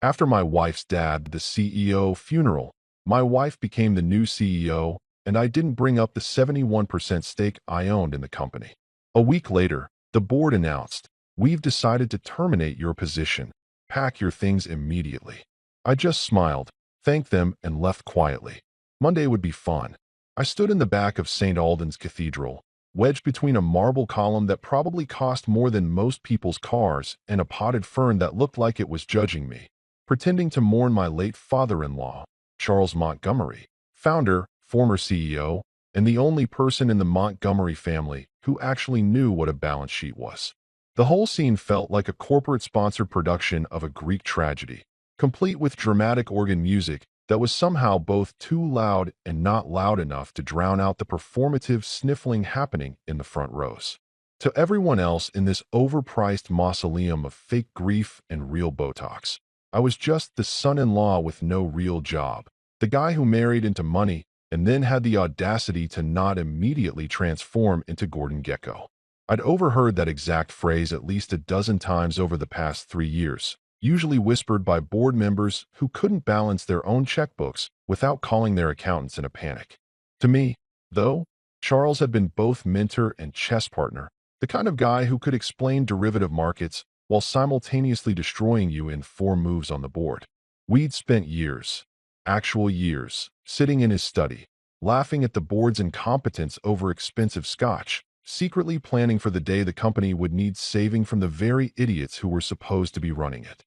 After my wife's dad, the CEO funeral, my wife became the new CEO, and I didn't bring up the 71% stake I owned in the company. A week later, the board announced, "We've decided to terminate your position. Pack your things immediately." I just smiled, thanked them, and left quietly. Monday would be fun. I stood in the back of St. Alden's Cathedral, wedged between a marble column that probably cost more than most people's cars and a potted fern that looked like it was judging me, pretending to mourn my late father-in-law, Charles Montgomery, founder, former CEO, and the only person in the Montgomery family who actually knew what a balance sheet was. The whole scene felt like a corporate-sponsored production of a Greek tragedy, complete with dramatic organ music that was somehow both too loud and not loud enough to drown out the performative sniffling happening in the front rows. To everyone else in this overpriced mausoleum of fake grief and real Botox, I was just the son-in-law with no real job, the guy who married into money and then had the audacity to not immediately transform into Gordon Gekko. I'd overheard that exact phrase at least a dozen times over the past 3 years, usually whispered by board members who couldn't balance their own checkbooks without calling their accountants in a panic. To me, though, Charles had been both mentor and chess partner, the kind of guy who could explain derivative markets while simultaneously destroying you in 4 moves on the board. We'd spent years, actual years, sitting in his study, laughing at the board's incompetence over expensive scotch, secretly planning for the day the company would need saving from the very idiots who were supposed to be running it.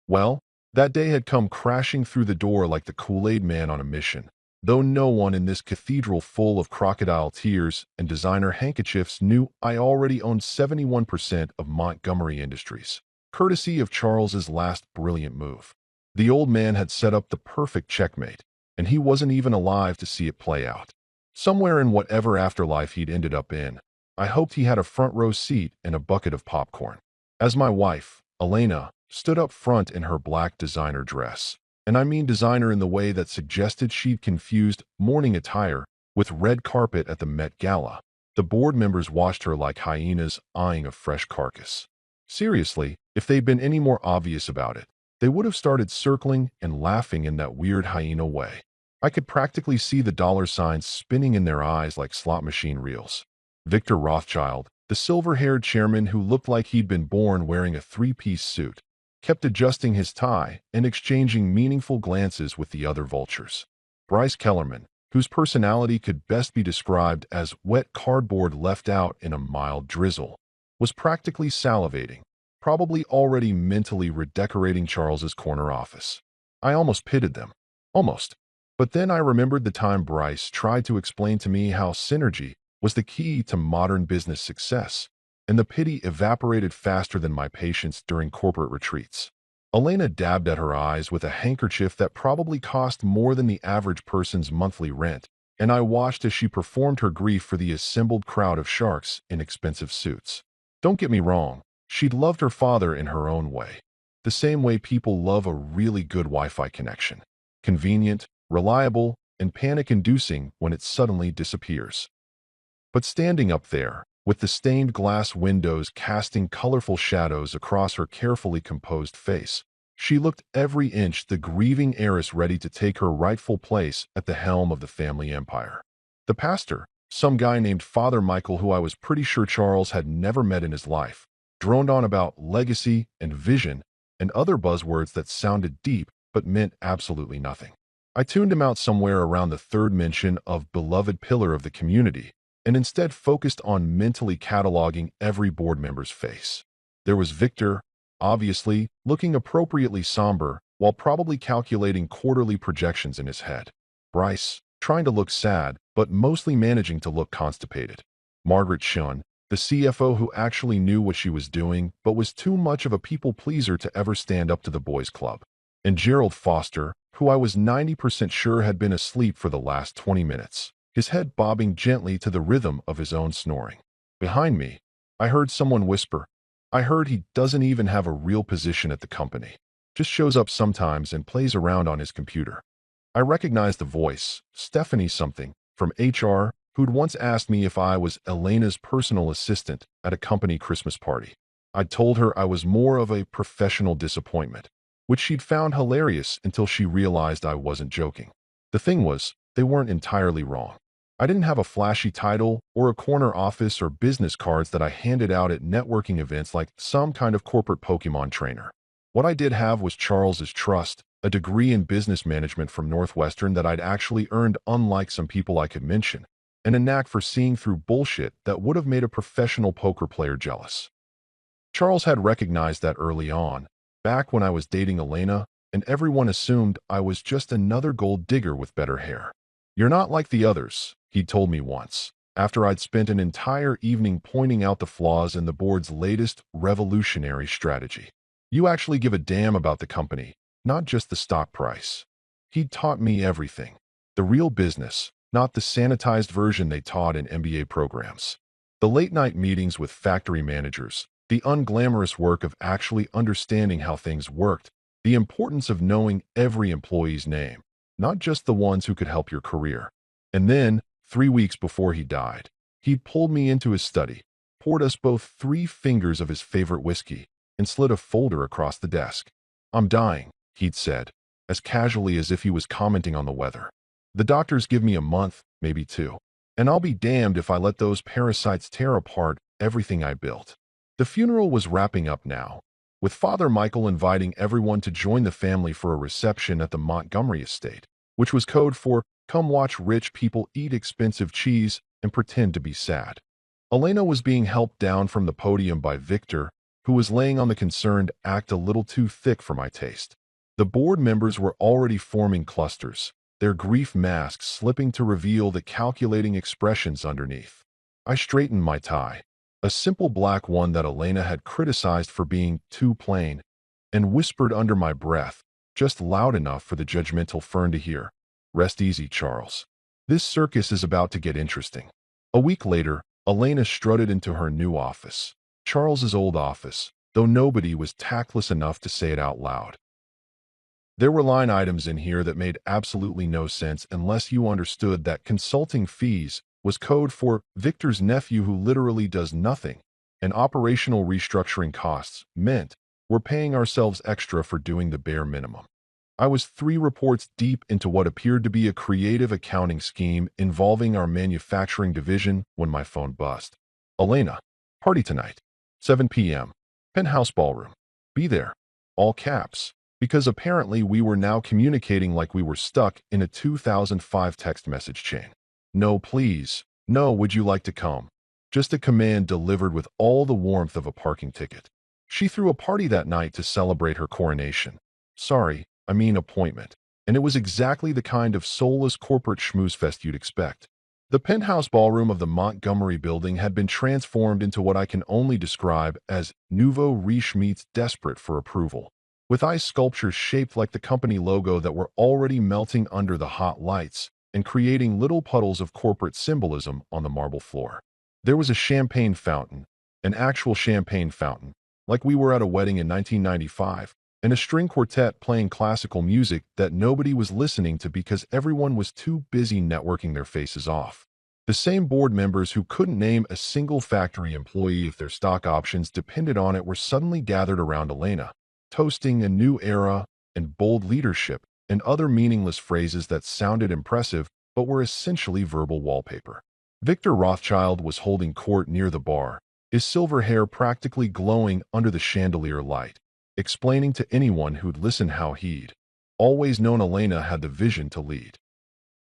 Well, that day had come crashing through the door like the Kool-Aid Man on a mission, though no one in this cathedral full of crocodile tears and designer handkerchiefs knew I already owned 71% of Montgomery Industries, courtesy of Charles's last brilliant move. The old man had set up the perfect checkmate, and he wasn't even alive to see it play out. Somewhere in whatever afterlife he'd ended up in, I hoped he had a front row seat and a bucket of popcorn. As my wife, Elena, stood up front in her black designer dress, and I mean designer in the way that suggested she'd confused morning attire with red carpet at the Met Gala, the board members watched her like hyenas eyeing a fresh carcass. Seriously, if they'd been any more obvious about it, they would have started circling and laughing in that weird hyena way. I could practically see the dollar signs spinning in their eyes like slot machine reels. Victor Rothschild, the silver-haired chairman who looked like he'd been born wearing a three-piece suit, kept adjusting his tie and exchanging meaningful glances with the other vultures. Bryce Kellerman, whose personality could best be described as wet cardboard left out in a mild drizzle, was practically salivating, probably already mentally redecorating Charles's corner office. I almost pitied them. Almost. But then I remembered the time Bryce tried to explain to me how synergy was the key to modern business success, and the pity evaporated faster than my patience during corporate retreats. Elena dabbed at her eyes with a handkerchief that probably cost more than the average person's monthly rent, and I watched as she performed her grief for the assembled crowd of sharks in expensive suits. Don't get me wrong, she'd loved her father in her own way, the same way people love a really good Wi-Fi connection. Convenient, reliable, and panic-inducing when it suddenly disappears. But standing up there, with the stained glass windows casting colorful shadows across her carefully composed face, she looked every inch the grieving heiress ready to take her rightful place at the helm of the family empire. The pastor, some guy named Father Michael who I was pretty sure Charles had never met in his life, droned on about legacy and vision and other buzzwords that sounded deep but meant absolutely nothing. I tuned him out somewhere around the third mention of beloved pillar of the community, and instead focused on mentally cataloging every board member's face. There was Victor, obviously, looking appropriately somber while probably calculating quarterly projections in his head. Bryce, trying to look sad, but mostly managing to look constipated. Margaret Shun, the CFO who actually knew what she was doing but was too much of a people-pleaser to ever stand up to the boys' club. And Gerald Foster, who I was 90% sure had been asleep for the last 20 minutes, his head bobbing gently to the rhythm of his own snoring. Behind me, I heard someone whisper, "I heard he doesn't even have a real position at the company. Just shows up sometimes and plays around on his computer." I recognized the voice, Stephanie something, from HR, who'd once asked me if I was Elena's personal assistant at a company Christmas party. I'd told her I was more of a professional disappointment, which she'd found hilarious until she realized I wasn't joking. The thing was, they weren't entirely wrong. I didn't have a flashy title or a corner office or business cards that I handed out at networking events like some kind of corporate Pokemon trainer. What I did have was Charles's trust, a degree in business management from Northwestern that I'd actually earned unlike some people I could mention, and a knack for seeing through bullshit that would have made a professional poker player jealous. Charles had recognized that early on, back when I was dating Elena, and everyone assumed I was just another gold digger with better hair. "You're not like the others," he'd told me once, after I'd spent an entire evening pointing out the flaws in the board's latest revolutionary strategy. "You actually give a damn about the company, not just the stock price." He'd taught me everything. The real business, not the sanitized version they taught in MBA programs. The late-night meetings with factory managers, the unglamorous work of actually understanding how things worked, the importance of knowing every employee's name, not just the ones who could help your career. And then, 3 weeks before he died, he pulled me into his study, poured us both 3 fingers of his favorite whiskey, and slid a folder across the desk. "I'm dying," he'd said, as casually as if he was commenting on the weather. "The doctors give me a month, maybe 2. And I'll be damned if I let those parasites tear apart everything I built." The funeral was wrapping up now, with Father Michael inviting everyone to join the family for a reception at the Montgomery estate, which was code for "come watch rich people eat expensive cheese and pretend to be sad." Elena was being helped down from the podium by Victor, who was laying on the concerned act a little too thick for my taste. The board members were already forming clusters, their grief masks slipping to reveal the calculating expressions underneath. I straightened my tie, a simple black one that Elena had criticized for being too plain, and whispered under my breath, just loud enough for the judgmental Fern to hear, "Rest easy, Charles. This circus is about to get interesting." A week later, Elena strutted into her new office, Charles's old office, though nobody was tactless enough to say it out loud. There were line items in here that made absolutely no sense unless you understood that consulting fees was code for Victor's nephew who literally does nothing, and operational restructuring costs meant we're paying ourselves extra for doing the bare minimum. I was 3 reports deep into what appeared to be a creative accounting scheme involving our manufacturing division when my phone buzzed. "Elena, party tonight, 7 p.m., Penthouse Ballroom. Be there." All caps, because apparently we were now communicating like we were stuck in a 2005 text message chain. "No, please. No, would you like to come?" Just a command delivered with all the warmth of a parking ticket. She threw a party that night to celebrate her coronation. Sorry, I mean appointment. And it was exactly the kind of soulless corporate schmoozefest you'd expect. The penthouse ballroom of the Montgomery building had been transformed into what I can only describe as nouveau riche meets desperate for approval, with ice sculptures shaped like the company logo that were already melting under the hot lights and creating little puddles of corporate symbolism on the marble floor. There was a champagne fountain, an actual champagne fountain, like we were at a wedding in 1995, and a string quartet playing classical music that nobody was listening to because everyone was too busy networking their faces off. The same board members who couldn't name a single factory employee if their stock options depended on it were suddenly gathered around Elena, toasting a new era and bold leadership and other meaningless phrases that sounded impressive but were essentially verbal wallpaper. Victor Rothschild was holding court near the bar, his silver hair practically glowing under the chandelier light, explaining to anyone who'd listen how he'd always known Elena had the vision to lead.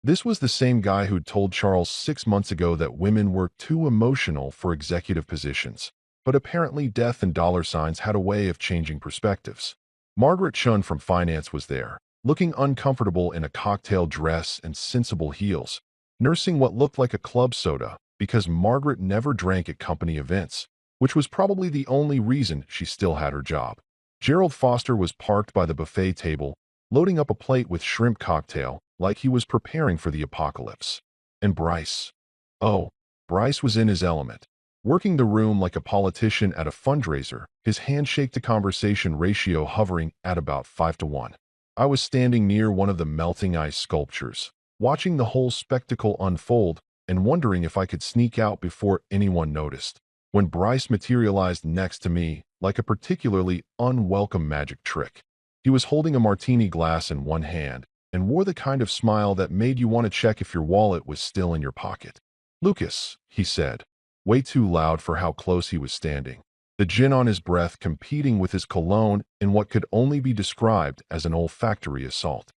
This was the same guy who'd told Charles 6 months ago that women were too emotional for executive positions, but apparently death and dollar signs had a way of changing perspectives. Margaret Chun from finance was there, looking uncomfortable in a cocktail dress and sensible heels, nursing what looked like a club soda because Margaret never drank at company events, which was probably the only reason she still had her job. Gerald Foster was parked by the buffet table, loading up a plate with shrimp cocktail like he was preparing for the apocalypse. And Bryce. Oh, Bryce was in his element, working the room like a politician at a fundraiser, his handshake-to-conversation ratio hovering at about 5-to-1. I was standing near one of the melting ice sculptures, watching the whole spectacle unfold and wondering if I could sneak out before anyone noticed, when Bryce materialized next to me like a particularly unwelcome magic trick. He was holding a martini glass in one hand and wore the kind of smile that made you want to check if your wallet was still in your pocket. "Lucas," he said, way too loud for how close he was standing, the gin on his breath competing with his cologne in what could only be described as an olfactory assault.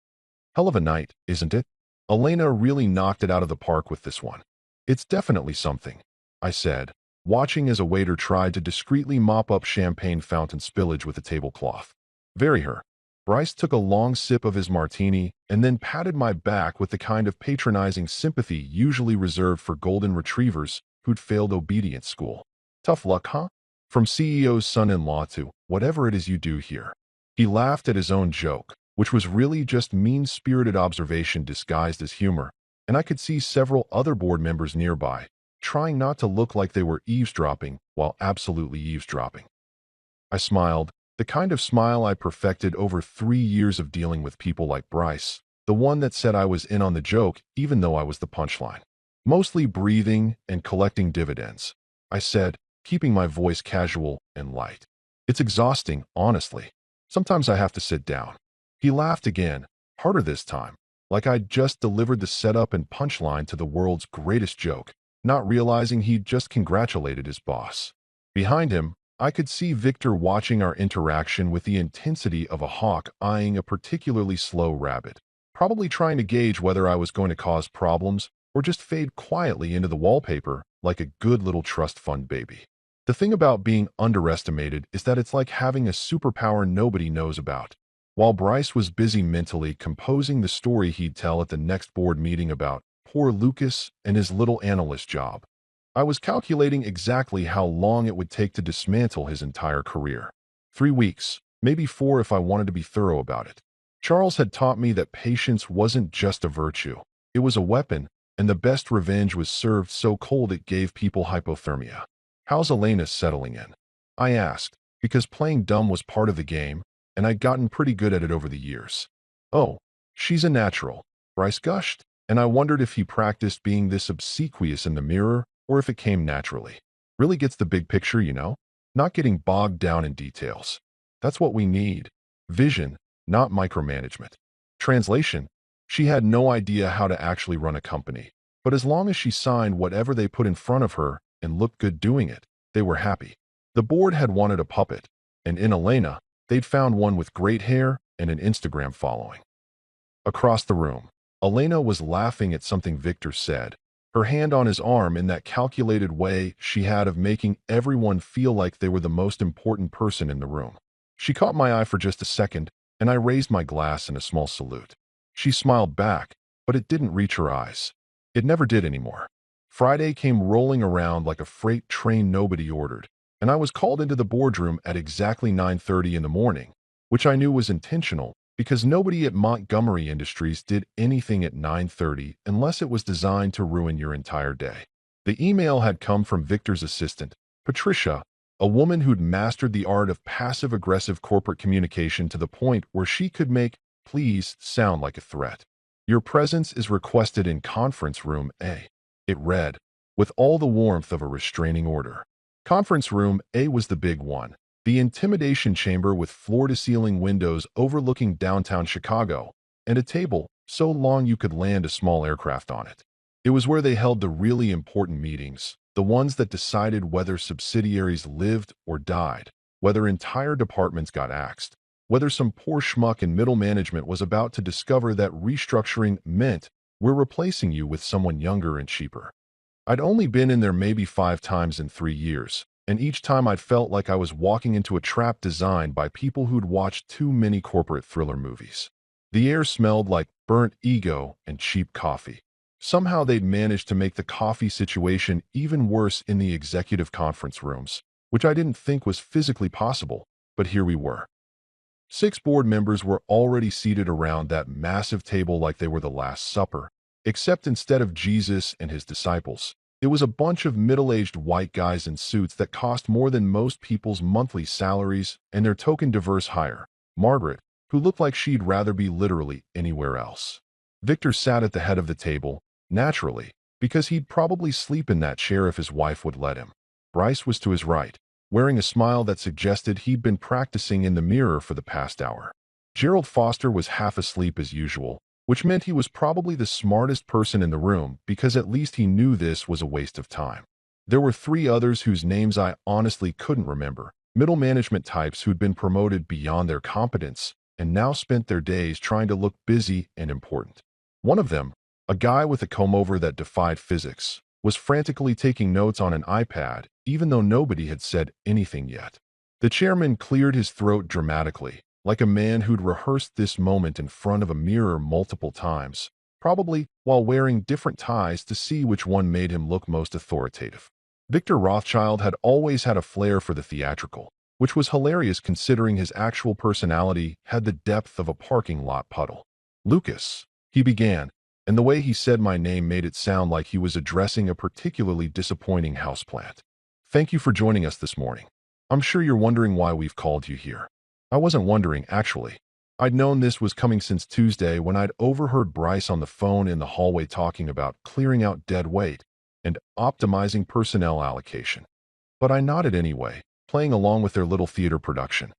"Hell of a night, isn't it? Elena really knocked it out of the park with this one." "It's definitely something," I said, watching as a waiter tried to discreetly mop up champagne fountain spillage with a tablecloth. "Very her." Bryce took a long sip of his martini and then patted my back with the kind of patronizing sympathy usually reserved for golden retrievers who'd failed obedience school. "Tough luck, huh? From CEO's son-in-law to whatever it is you do here." He laughed at his own joke, which was really just mean-spirited observation disguised as humor, and I could see several other board members nearby, trying not to look like they were eavesdropping while absolutely eavesdropping. I smiled, the kind of smile I perfected over 3 years of dealing with people like Bryce, the one that said I was in on the joke even though I was the punchline. "Mostly breathing and collecting dividends," I said, keeping my voice casual and light. "It's exhausting, honestly. Sometimes I have to sit down." He laughed again, harder this time, like I'd just delivered the setup and punchline to the world's greatest joke, not realizing he'd just congratulated his boss. Behind him, I could see Victor watching our interaction with the intensity of a hawk eyeing a particularly slow rabbit, probably trying to gauge whether I was going to cause problems or just fade quietly into the wallpaper like a good little trust fund baby. The thing about being underestimated is that it's like having a superpower nobody knows about. While Bryce was busy mentally composing the story he'd tell at the next board meeting about poor Lucas and his little analyst job, I was calculating exactly how long it would take to dismantle his entire career. 3 weeks, maybe 4 if I wanted to be thorough about it. Charles had taught me that patience wasn't just a virtue. It was a weapon, and the best revenge was served so cold it gave people hypothermia. "How's Elena settling in?" I asked, because playing dumb was part of the game, and I'd gotten pretty good at it over the years. "Oh, she's a natural," Bryce gushed, and I wondered if he practiced being this obsequious in the mirror or if it came naturally. "Really gets the big picture, you know? Not getting bogged down in details. That's what we need. Vision, not micromanagement." Translation: she had no idea how to actually run a company, but as long as she signed whatever they put in front of her and looked good doing it, they were happy. The board had wanted a puppet, and in Elena, they'd found one with great hair and an Instagram following. Across the room, Elena was laughing at something Victor said, her hand on his arm in that calculated way she had of making everyone feel like they were the most important person in the room. She caught my eye for just a second, and I raised my glass in a small salute. She smiled back, but it didn't reach her eyes. It never did anymore. Friday came rolling around like a freight train nobody ordered, and I was called into the boardroom at exactly 9:30 in the morning, which I knew was intentional because nobody at Montgomery Industries did anything at 9:30 unless it was designed to ruin your entire day. The email had come from Victor's assistant, Patricia, a woman who'd mastered the art of passive-aggressive corporate communication to the point where she could make "please" sound like a threat. "Your presence is requested in conference room A," it read, with all the warmth of a restraining order. Conference room A was the big one, the intimidation chamber with floor-to-ceiling windows overlooking downtown Chicago, and a table so long you could land a small aircraft on it. It was where they held the really important meetings, the ones that decided whether subsidiaries lived or died, whether entire departments got axed, whether some poor schmuck in middle management was about to discover that restructuring meant we're replacing you with someone younger and cheaper. I'd only been in there maybe 5 times in 3 years, and each time I'd felt like I was walking into a trap designed by people who'd watched too many corporate thriller movies. The air smelled like burnt ego and cheap coffee. Somehow they'd managed to make the coffee situation even worse in the executive conference rooms, which I didn't think was physically possible, but here we were. 6 board members were already seated around that massive table like they were the Last Supper, except instead of Jesus and his disciples, it was a bunch of middle-aged white guys in suits that cost more than most people's monthly salaries and their token diverse hire, Margaret, who looked like she'd rather be literally anywhere else. Victor sat at the head of the table, naturally, because he'd probably sleep in that chair if his wife would let him. Bryce was to his right, wearing a smile that suggested he'd been practicing in the mirror for the past hour. Gerald Foster was half asleep as usual, which meant he was probably the smartest person in the room because at least he knew this was a waste of time. There were three others whose names I honestly couldn't remember, middle management types who'd been promoted beyond their competence and now spent their days trying to look busy and important. One of them, a guy with a comb-over that defied physics, was frantically taking notes on an iPad, even though nobody had said anything yet. The chairman cleared his throat dramatically, like a man who'd rehearsed this moment in front of a mirror multiple times, probably while wearing different ties to see which one made him look most authoritative. Victor Rothschild had always had a flair for the theatrical, which was hilarious considering his actual personality had the depth of a parking lot puddle. "Lucas," he began, and the way he said my name made it sound like he was addressing a particularly disappointing houseplant. "Thank you for joining us this morning. I'm sure you're wondering why we've called you here." I wasn't wondering, actually. I'd known this was coming since Tuesday when I'd overheard Bryce on the phone in the hallway talking about clearing out dead weight and optimizing personnel allocation. But I nodded anyway, playing along with their little theater production.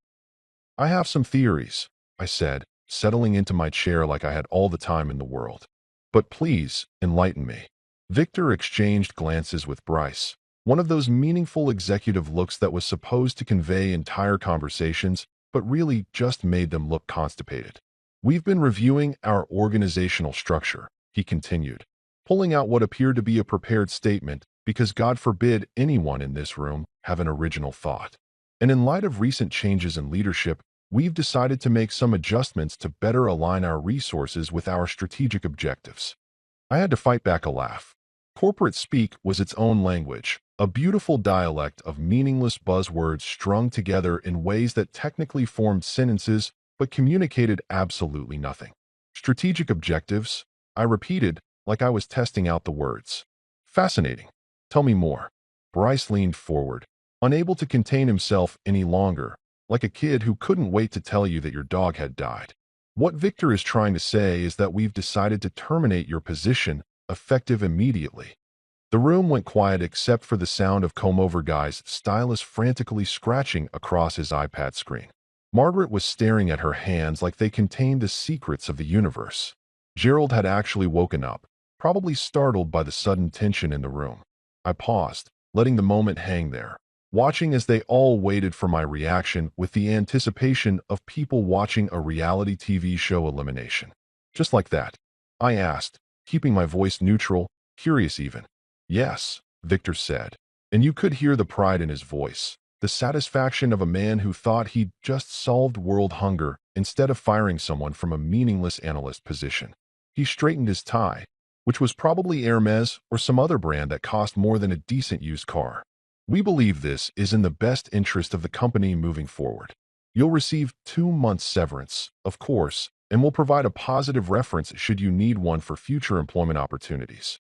"I have some theories," I said, settling into my chair like I had all the time in the world. "But please, enlighten me." Victor exchanged glances with Bryce, one of those meaningful executive looks that was supposed to convey entire conversations, but really just made them look constipated. "We've been reviewing our organizational structure," he continued, pulling out what appeared to be a prepared statement, because God forbid anyone in this room have an original thought. "And in light of recent changes in leadership, we've decided to make some adjustments to better align our resources with our strategic objectives." I had to fight back a laugh. Corporate speak was its own language, a beautiful dialect of meaningless buzzwords strung together in ways that technically formed sentences but communicated absolutely nothing. "Strategic objectives," I repeated, like I was testing out the words. "Fascinating. Tell me more." Bryce leaned forward, unable to contain himself any longer, like a kid who couldn't wait to tell you that your dog had died. "What Victor is trying to say is that we've decided to terminate your position, effective immediately." The room went quiet except for the sound of comb-over guy's stylus frantically scratching across his iPad screen. Margaret was staring at her hands like they contained the secrets of the universe. Gerald had actually woken up, probably startled by the sudden tension in the room. I paused, letting the moment hang there, watching as they all waited for my reaction with the anticipation of people watching a reality TV show elimination. "Just like that?" I asked, keeping my voice neutral, curious even. "Yes," Victor said, and you could hear the pride in his voice, the satisfaction of a man who thought he'd just solved world hunger instead of firing someone from a meaningless analyst position. He straightened his tie, which was probably Hermes or some other brand that cost more than a decent used car. "We believe this is in the best interest of the company moving forward. You'll receive 2 months severance, of course, and we'll provide a positive reference should you need one for future employment opportunities."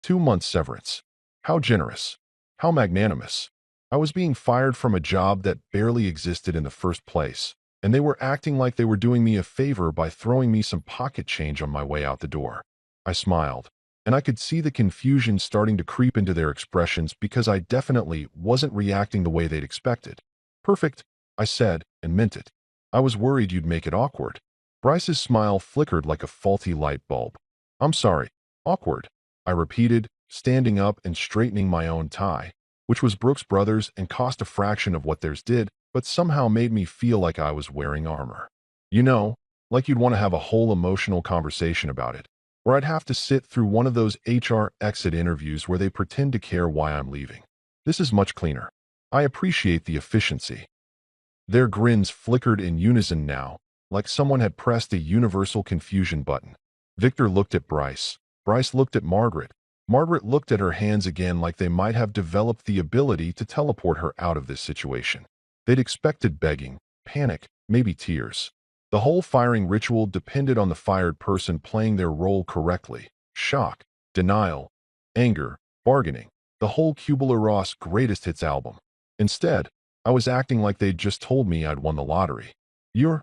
2 months severance. How generous. How magnanimous. I was being fired from a job that barely existed in the first place, and they were acting like they were doing me a favor by throwing me some pocket change on my way out the door. I smiled, and I could see the confusion starting to creep into their expressions because I definitely wasn't reacting the way they'd expected. "Perfect," I said, and meant it. "I was worried you'd make it awkward." Bryce's smile flickered like a faulty light bulb. "I'm sorry. Awkward," I repeated, standing up and straightening my own tie, which was Brooks Brothers and cost a fraction of what theirs did, but somehow made me feel like I was wearing armor. You know, like you'd want to have a whole emotional conversation about it, or I'd have to sit through one of those HR exit interviews where they pretend to care why I'm leaving. This is much cleaner. I appreciate the efficiency. Their grins flickered in unison now, like someone had pressed a universal confusion button. Victor looked at Bryce. Bryce looked at Margaret. Margaret looked at her hands again like they might have developed the ability to teleport her out of this situation. They'd expected begging, panic, maybe tears. The whole firing ritual depended on the fired person playing their role correctly. Shock, denial, anger, bargaining. The whole Kubler-Ross greatest hits album. Instead, I was acting like they'd just told me I'd won the lottery. "You're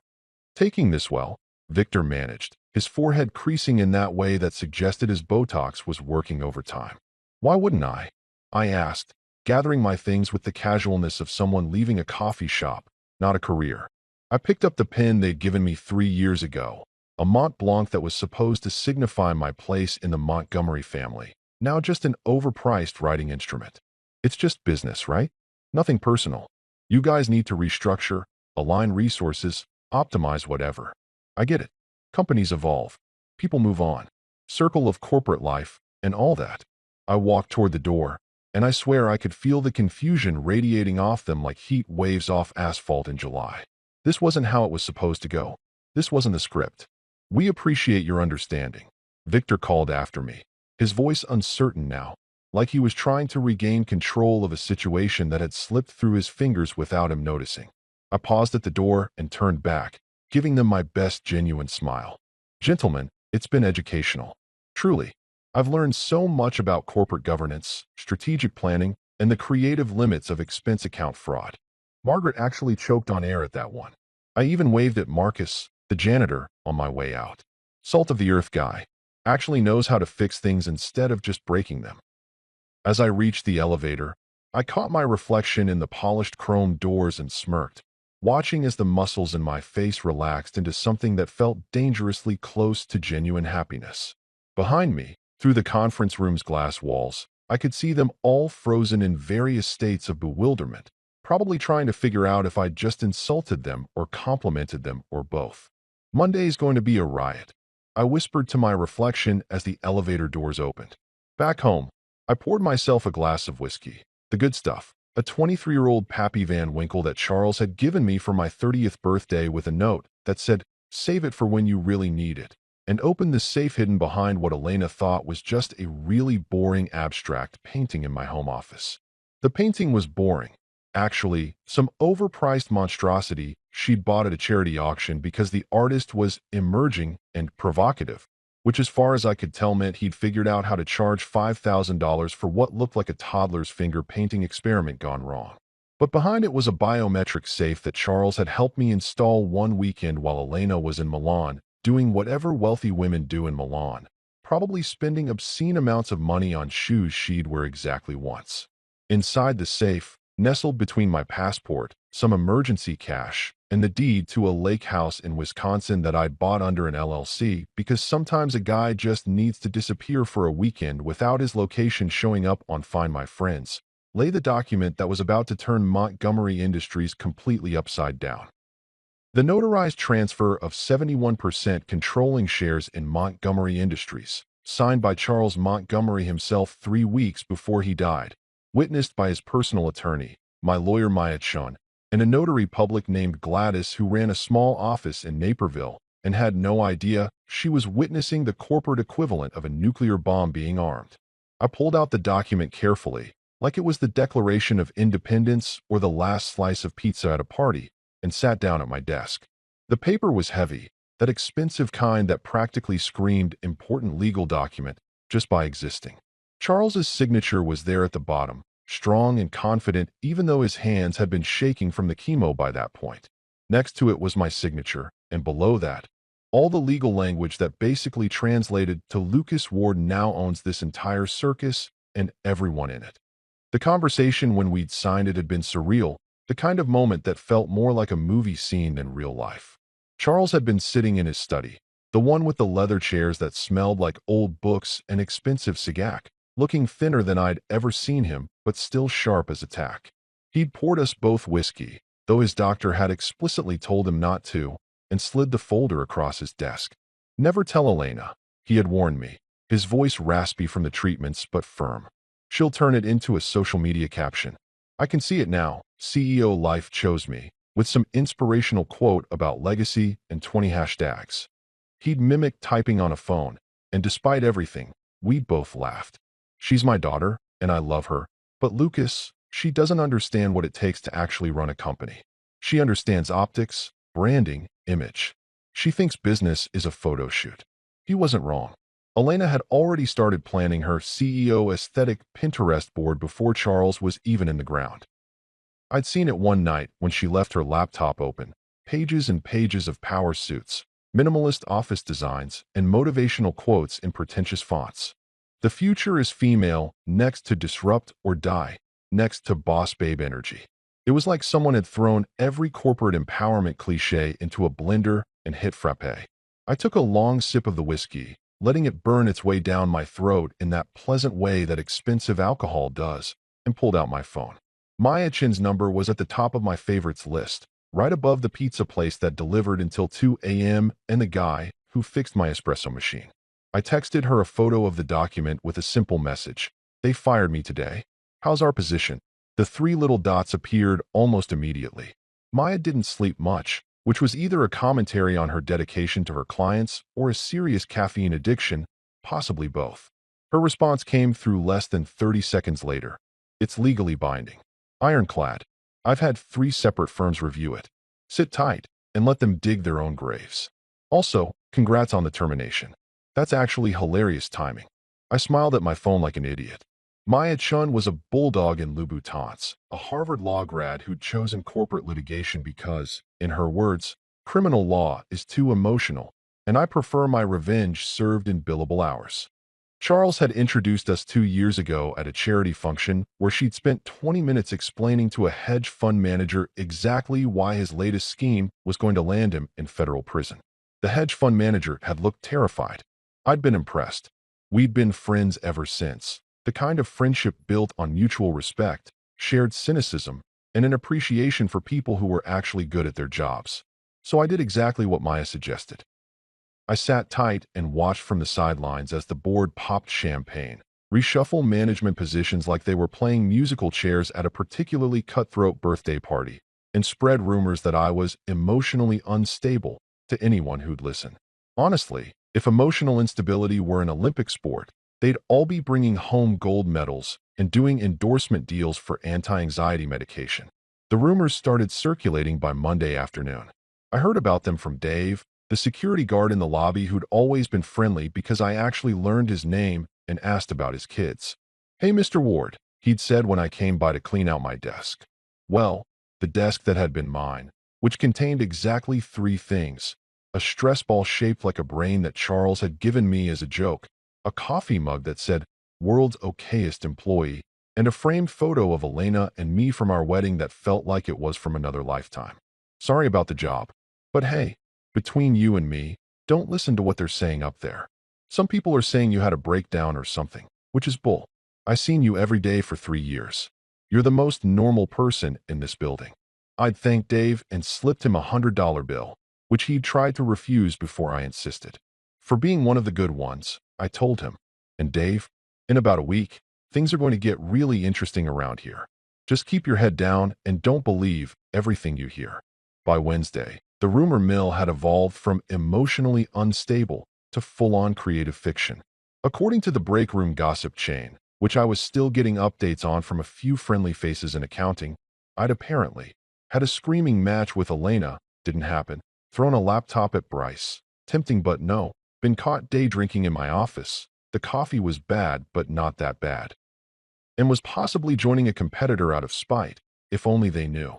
taking this well," Victor managed, his forehead creasing in that way that suggested his Botox was working overtime. "Why wouldn't I?" I asked, gathering my things with the casualness of someone leaving a coffee shop, not a career. I picked up the pen they'd given me 3 years ago, a Mont Blanc that was supposed to signify my place in the Montgomery family, now just an overpriced writing instrument. It's just business, right? Nothing personal. You guys need to restructure, align resources, optimize whatever. I get it. Companies evolve. People move on. Circle of corporate life, and all that. I walked toward the door, and I swear I could feel the confusion radiating off them like heat waves off asphalt in July. This wasn't how it was supposed to go. This wasn't the script. We appreciate your understanding. Victor called after me, his voice uncertain now, like he was trying to regain control of a situation that had slipped through his fingers without him noticing. I paused at the door and turned back, giving them my best genuine smile. Gentlemen, it's been educational. Truly. I've learned so much about corporate governance, strategic planning, and the creative limits of expense account fraud. Margaret actually choked on air at that one. I even waved at Marcus, the janitor, on my way out. Salt of the earth guy. Actually knows how to fix things instead of just breaking them. As I reached the elevator, I caught my reflection in the polished chrome doors and smirked, watching as the muscles in my face relaxed into something that felt dangerously close to genuine happiness. Behind me, through the conference room's glass walls, I could see them all frozen in various states of bewilderment, probably trying to figure out if I'd just insulted them or complimented them or both. Monday's going to be a riot, I whispered to my reflection as the elevator doors opened. Back home, I poured myself a glass of whiskey, the good stuff, a 23-year-old Pappy Van Winkle that Charles had given me for my 30th birthday with a note that said, "Save it for when you really need it," and opened the safe hidden behind what Elena thought was just a really boring abstract painting in my home office. The painting was boring. Actually, some overpriced monstrosity she'd bought at a charity auction because the artist was emerging and provocative, which as far as I could tell meant he'd figured out how to charge $5,000 for what looked like a toddler's finger painting experiment gone wrong. But behind it was a biometric safe that Charles had helped me install one weekend while Elena was in Milan, doing whatever wealthy women do in Milan, probably spending obscene amounts of money on shoes she'd wear exactly once. Inside the safe, nestled between my passport, some emergency cash, and the deed to a lake house in Wisconsin that I'd bought under an LLC because sometimes a guy just needs to disappear for a weekend without his location showing up on Find My Friends, lay the document that was about to turn Montgomery Industries completely upside down. The notarized transfer of 71% controlling shares in Montgomery Industries, signed by Charles Montgomery himself 3 weeks before he died, witnessed by his personal attorney, my lawyer Maya Chun, and a notary public named Gladys who ran a small office in Naperville and had no idea she was witnessing the corporate equivalent of a nuclear bomb being armed. I pulled out the document carefully, like it was the Declaration of Independence or the last slice of pizza at a party, and sat down at my desk. The paper was heavy, that expensive kind that practically screamed important legal document just by existing. Charles's signature was there at the bottom, strong and confident even though his hands had been shaking from the chemo by that point. Next to it was my signature, and below that, all the legal language that basically translated to Lucas Ward now owns this entire circus and everyone in it. The conversation when we'd signed it had been surreal, the kind of moment that felt more like a movie scene than real life. Charles had been sitting in his study, the one with the leather chairs that smelled like old books and expensive Sagak, looking thinner than I'd ever seen him, but still sharp as a tack. He'd poured us both whiskey, though his doctor had explicitly told him not to, and slid the folder across his desk. "Never tell Elena," he had warned me, his voice raspy from the treatments but firm. "She'll turn it into a social media caption. I can see it now, CEO Life chose me, with some inspirational quote about legacy and 20 hashtags." He'd mimicked typing on a phone, and despite everything, we'd both laughed. She's my daughter, and I love her, but Lucas, she doesn't understand what it takes to actually run a company. She understands optics, branding, image. She thinks business is a photo shoot. He wasn't wrong. Elena had already started planning her CEO aesthetic Pinterest board before Charles was even in the ground. I'd seen it one night when she left her laptop open, pages and pages of power suits, minimalist office designs, and motivational quotes in pretentious fonts. The future is female, next to disrupt or die, next to boss babe energy. It was like someone had thrown every corporate empowerment cliché into a blender and hit frappe. I took a long sip of the whiskey, letting it burn its way down my throat in that pleasant way that expensive alcohol does, and pulled out my phone. Maya Chin's number was at the top of my favorites list, right above the pizza place that delivered until 2 a.m. and the guy who fixed my espresso machine. I texted her a photo of the document with a simple message. They fired me today. How's our position? The three little dots appeared almost immediately. Maya didn't sleep much, which was either a commentary on her dedication to her clients or a serious caffeine addiction, possibly both. Her response came through less than 30 seconds later. It's legally binding. Ironclad. I've had 3 separate firms review it. Sit tight and let them dig their own graves. Also, congrats on the termination. That's actually hilarious timing. I smiled at my phone like an idiot. Maya Chun was a bulldog in Louboutins, a Harvard law grad who'd chosen corporate litigation because, in her words, criminal law is too emotional, and I prefer my revenge served in billable hours. Charles had introduced us 2 years ago at a charity function where she'd spent 20 minutes explaining to a hedge fund manager exactly why his latest scheme was going to land him in federal prison. The hedge fund manager had looked terrified. I'd been impressed. We'd been friends ever since. The kind of friendship built on mutual respect, shared cynicism, and an appreciation for people who were actually good at their jobs. So I did exactly what Maya suggested. I sat tight and watched from the sidelines as the board popped champagne, reshuffle management positions like they were playing musical chairs at a particularly cutthroat birthday party, and spread rumors that I was emotionally unstable to anyone who'd listen. Honestly, if emotional instability were an Olympic sport, they'd all be bringing home gold medals and doing endorsement deals for anti-anxiety medication. The rumors started circulating by Monday afternoon. I heard about them from Dave, the security guard in the lobby who'd always been friendly because I actually learned his name and asked about his kids. "Hey, Mr. Ward," he'd said when I came by to clean out my desk. Well, the desk that had been mine, which contained exactly 3 things: a stress ball shaped like a brain that Charles had given me as a joke, a coffee mug that said, "World's okayest employee," and a framed photo of Elena and me from our wedding that felt like it was from another lifetime. Sorry about the job. But hey, between you and me, don't listen to what they're saying up there. Some people are saying you had a breakdown or something, which is bull. I've seen you every day for 3 years. You're the most normal person in this building. I'd thanked Dave and slipped him $100 bill, which he'd tried to refuse before I insisted. For being one of the good ones, I told him. And Dave, in about a week, things are going to get really interesting around here. Just keep your head down and don't believe everything you hear. By Wednesday, the rumor mill had evolved from emotionally unstable to full-on creative fiction. According to the break room gossip chain, which I was still getting updates on from a few friendly faces in accounting, I'd apparently had a screaming match with Elena, didn't happen, thrown a laptop at Bryce, tempting but no, been caught day drinking in my office, the coffee was bad but not that bad, and was possibly joining a competitor out of spite, if only they knew.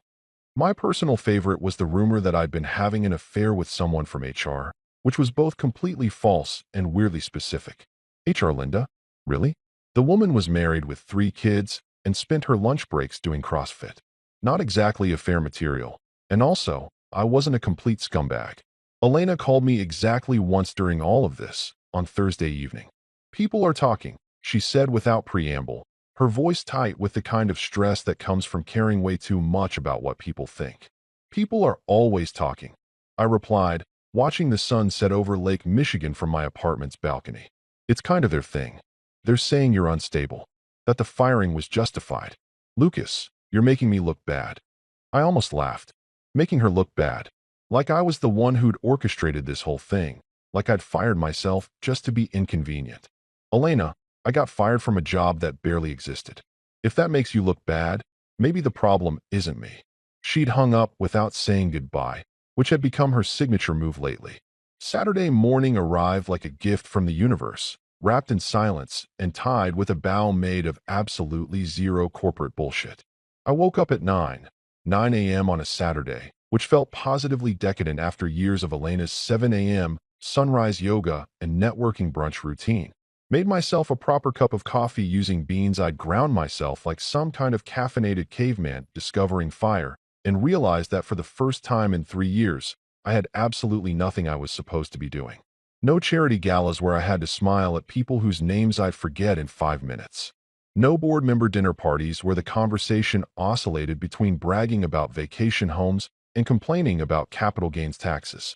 My personal favorite was the rumor that I'd been having an affair with someone from HR, which was both completely false and weirdly specific. HR Linda? Really? The woman was married with 3 kids and spent her lunch breaks doing CrossFit. Not exactly affair material. And also, I wasn't a complete scumbag. Elena called me exactly once during all of this, on Thursday evening. "People are talking," she said without preamble, her voice tight with the kind of stress that comes from caring way too much about what people think. "People are always talking," I replied, watching the sun set over Lake Michigan from my apartment's balcony. "It's kind of their thing. They're saying you're unstable, that the firing was justified. Lucas, you're making me look bad." I almost laughed. Making her look bad. Like I was the one who'd orchestrated this whole thing. Like I'd fired myself just to be inconvenient. "Elena, I got fired from a job that barely existed. If that makes you look bad, maybe the problem isn't me." She'd hung up without saying goodbye, which had become her signature move lately. Saturday morning arrived like a gift from the universe, wrapped in silence and tied with a bow made of absolutely zero corporate bullshit. I woke up at 9 a.m. on a Saturday, which felt positively decadent after years of Elena's 7 a.m. sunrise yoga and networking brunch routine. Made myself a proper cup of coffee using beans. I'd ground myself like some kind of caffeinated caveman discovering fire, and realized that for the first time in 3 years, I had absolutely nothing I was supposed to be doing. No charity galas where I had to smile at people whose names I'd forget in 5 minutes. No board member dinner parties where the conversation oscillated between bragging about vacation homes and complaining about capital gains taxes.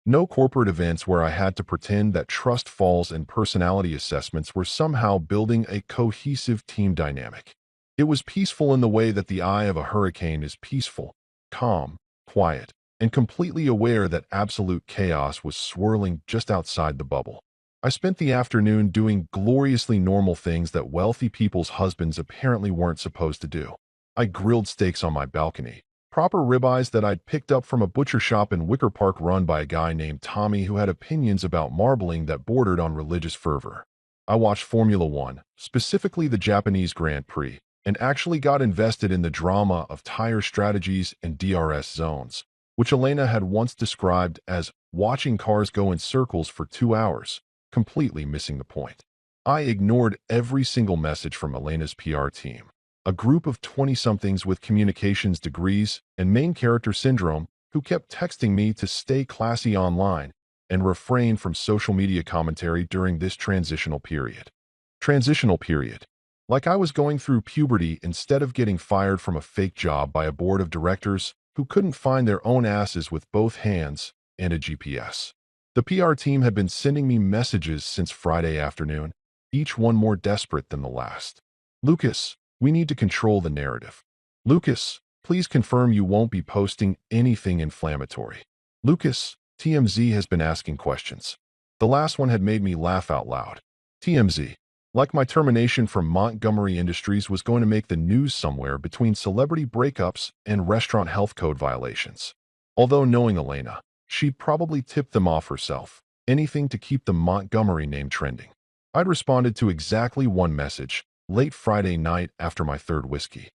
No corporate events where I had to pretend that trust falls and personality assessments were somehow building a cohesive team dynamic. It was peaceful in the way that the eye of a hurricane is peaceful, calm, quiet, and completely aware that absolute chaos was swirling just outside the bubble. I spent the afternoon doing gloriously normal things that wealthy people's husbands apparently weren't supposed to do. I grilled steaks on my balcony, proper ribeyes that I'd picked up from a butcher shop in Wicker Park run by a guy named Tommy who had opinions about marbling that bordered on religious fervor. I watched Formula One, specifically the Japanese Grand Prix, and actually got invested in the drama of tire strategies and DRS zones, which Elena had once described as watching cars go in circles for 2 hours, completely missing the point. I ignored every single message from Elena's PR team, a group of 20-somethings with communications degrees and main character syndrome who kept texting me to stay classy online and refrain from social media commentary during this transitional period. Transitional period. Like I was going through puberty instead of getting fired from a fake job by a board of directors who couldn't find their own asses with both hands and a GPS. The PR team had been sending me messages since Friday afternoon, each one more desperate than the last. Lucas, we need to control the narrative. Lucas, please confirm you won't be posting anything inflammatory. Lucas, TMZ has been asking questions. The last one had made me laugh out loud. TMZ, like my termination from Montgomery Industries was going to make the news somewhere between celebrity breakups and restaurant health code violations. Although knowing Elena, she'd probably tip them off herself. Anything to keep the Montgomery name trending. I'd responded to exactly one message, late Friday night after my third whiskey.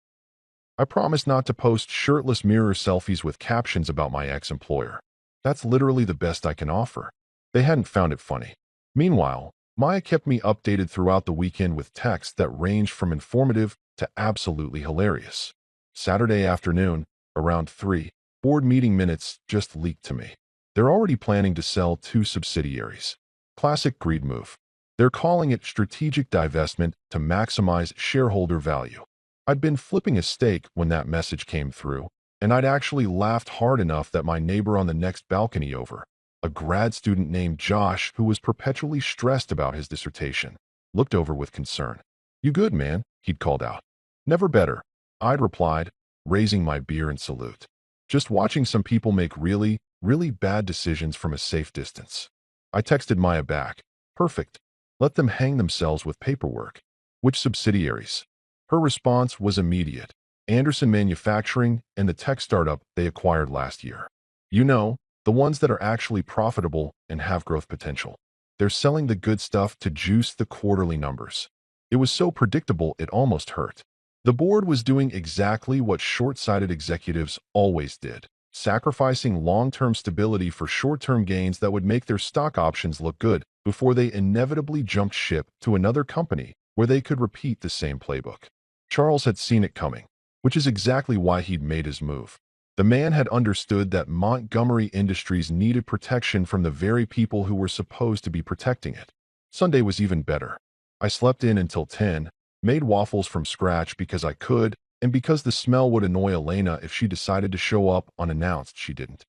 I promised not to post shirtless mirror selfies with captions about my ex-employer. That's literally the best I can offer. They hadn't found it funny. Meanwhile, Maya kept me updated throughout the weekend with texts that ranged from informative to absolutely hilarious. Saturday afternoon, around 3, board meeting minutes just leaked to me. They're already planning to sell 2 subsidiaries. Classic greed move. They're calling it strategic divestment to maximize shareholder value. I'd been flipping a steak when that message came through, and I'd actually laughed hard enough that my neighbor on the next balcony over, a grad student named Josh who was perpetually stressed about his dissertation, looked over with concern. "You good, man?" he'd called out. "Never better," I'd replied, raising my beer in salute. Just watching some people make really, really bad decisions from a safe distance. I texted Maya back. "Perfect. Let them hang themselves with paperwork." "Which subsidiaries?" Her response was immediate. "Anderson Manufacturing and the tech startup they acquired last year. You know, the ones that are actually profitable and have growth potential. They're selling the good stuff to juice the quarterly numbers." It was so predictable it almost hurt. The board was doing exactly what short-sighted executives always did, sacrificing long-term stability for short-term gains that would make their stock options look good before they inevitably jumped ship to another company where they could repeat the same playbook. Charles had seen it coming, which is exactly why he'd made his move. The man had understood that Montgomery Industries needed protection from the very people who were supposed to be protecting it. Sunday was even better. I slept in until 10, made waffles from scratch because I could, and because the smell would annoy Elena if she decided to show up unannounced. She didn't.